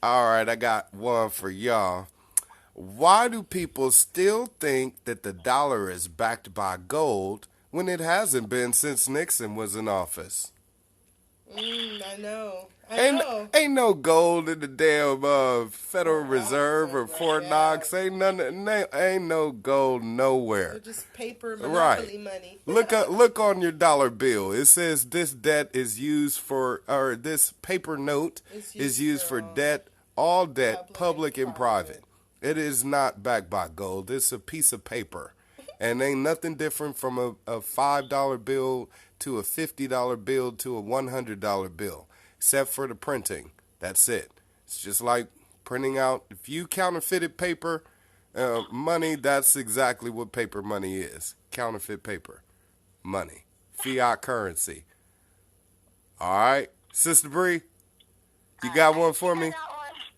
All right, I got one for y'all. Why do people still think that the dollar is backed by gold when it hasn't been since Nixon was in office? I know. Ain't no gold in the damn Federal Reserve or right, Fort yeah. Knox. Ain't no gold nowhere. They're just paper Right. monopoly money. Look on your dollar bill. It says this debt is used for, or this paper note is used for debt, all debt, public and private. It is not backed by gold. It's a piece of paper. And ain't nothing different from a $5 bill to a $50 bill to a $100 bill, except for the printing. That's it. It's just like printing out. If you counterfeited paper money, that's exactly what paper money is. Counterfeit paper money. Fiat currency. All right. Sister Bree, you got one for me?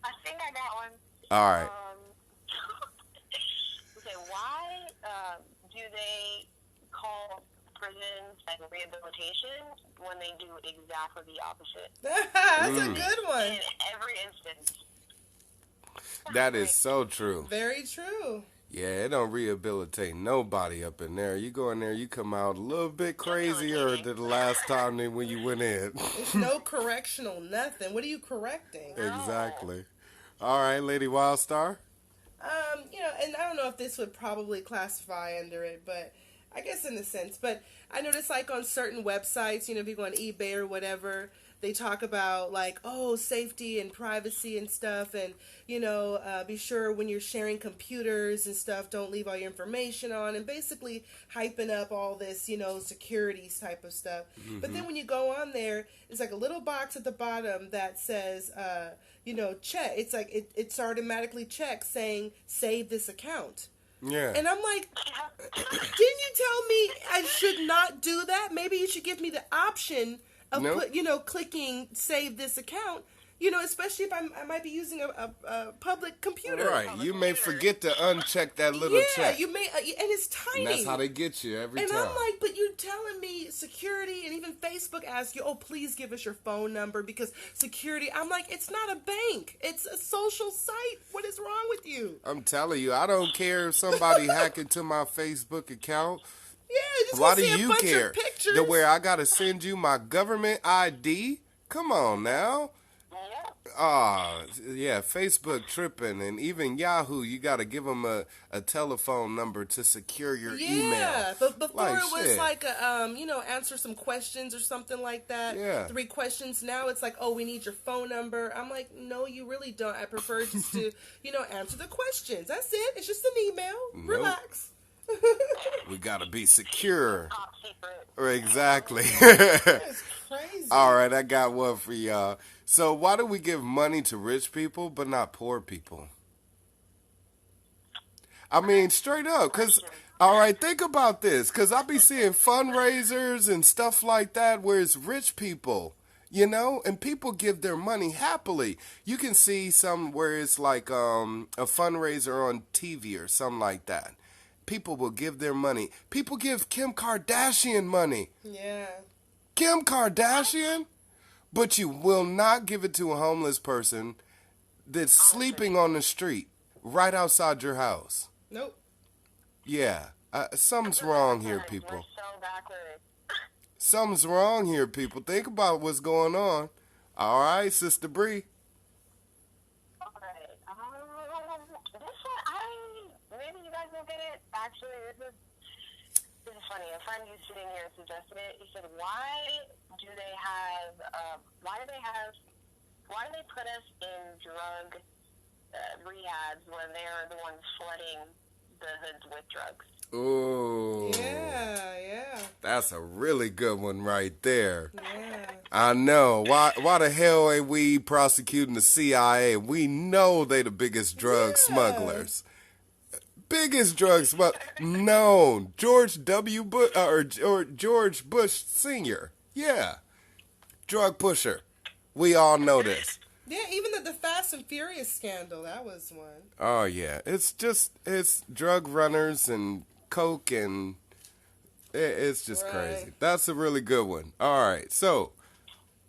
I think I got one. All right. Okay, why do they call prisons like rehabilitation when they do exactly the opposite That's a good one. in every instance? That is so true. Very true. Yeah, it don't rehabilitate nobody up in there. You go in there, you come out a little bit crazier than the last time than when you went in. It's no correctional nothing. What are you correcting? Exactly. All right, Lady Wildstar. And I don't know if this would probably classify under it, but I guess in a sense. But I noticed like on certain websites, if you go on eBay or whatever, they talk about like, oh, safety and privacy and stuff, and be sure when you're sharing computers and stuff, don't leave all your information on, and basically hyping up all this, security type of stuff. But then when you go on there, it's like a little box at the bottom that says, check. It's like it's automatically checked saying save this account. Yeah. And I'm like, didn't you tell me I should not do that? Maybe you should give me the option of clicking save this account. Especially if I might be using a public computer. Right. You may forget to uncheck that little check. Yeah, you may, and it's tiny. And that's how they get you every time. And I'm like, but you're telling me security, and even Facebook asks you, oh, please give us your phone number because security. I'm like, it's not a bank. It's a social site. What is wrong with you? I'm telling you, I don't care if somebody hack into my Facebook account. Yeah, just why do you care? The way I gotta send you my government ID? Come on now. Yeah, Facebook tripping, and even Yahoo, you got to give them a telephone number to secure your email. Yeah, but before like, it was shit. like, answer some questions or something like that. Yeah. 3 questions. Now it's like, oh, we need your phone number. I'm like, no, you really don't. I prefer just to, answer the questions. That's it. It's just an email. Nope. Relax. We got to be secure. Top secret. Exactly. That's crazy. All right, I got one for y'all. So why do we give money to rich people but not poor people? I mean, straight up, because, all right, think about this, because I be seeing fundraisers and stuff like that where it's rich people, and people give their money happily. You can see some where it's like a fundraiser on TV or something like that. People will give their money. People give Kim Kardashian money. Yeah. Kim Kardashian? But you will not give it to a homeless person that's sleeping on the street right outside your house. Nope. Yeah. Something's wrong here, people. We're so backwards. Something's wrong here, people. Think about what's going on. All right, Sister Brie. Alright. This one, maybe you guys will get it. Actually, this is funny. A friend who's sitting here suggested it. He said, why do they put us in drug rehabs when they're the ones flooding the hoods with drugs? Ooh. Yeah. That's a really good one right there. Yeah. I know. Why the hell ain't we prosecuting the CIA? We know they the biggest drug smugglers. Biggest drug smuggler known. George W. Bush or George Bush Sr. Yeah. Drug pusher. We all know this. Yeah, even the Fast and Furious scandal, that was one. Oh yeah. It's drug runners and coke and it's just crazy. That's a really good one. All right. So,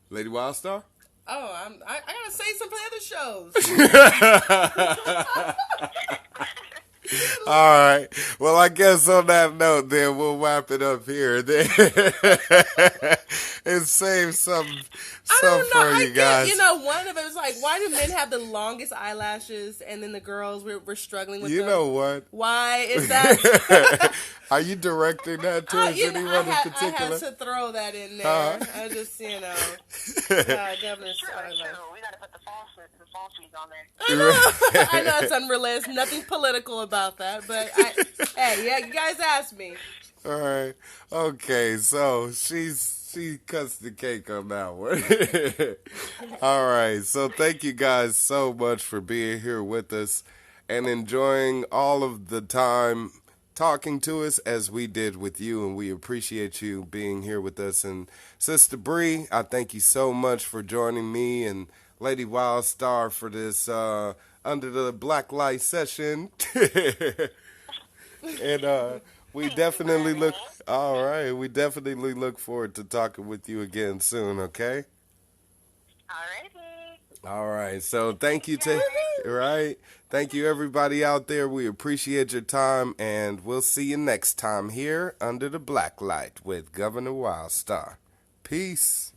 Lady Wildstar? Oh, I gotta say some other shows. All right. Well, I guess on that note, then we'll wrap it up here. And save some for you guys. One of it was like, why do men have the longest eyelashes, and then the girls we're struggling with them? You know what? Why is that? Are you directing that towards anyone in particular? I had to throw that in there. I just, Governor's True. We gotta put the falsies on there. I know it's unrealistic. Nothing political about that, but you guys asked me. All right. Okay, so she cuts the cake on that one. All right. So thank you guys so much for being here with us and enjoying all of the time talking to us as we did with you, and we appreciate you being here with us. And Sister Brie, I thank you so much for joining me and Lady Wildstar for this Under the Blacklight session. And we definitely look forward to talking with you again soon, okay? Alrighty. All right. So thank you Thank you everybody out there. We appreciate your time, and we'll see you next time here under the Blacklight with Governor Wildstar. Peace.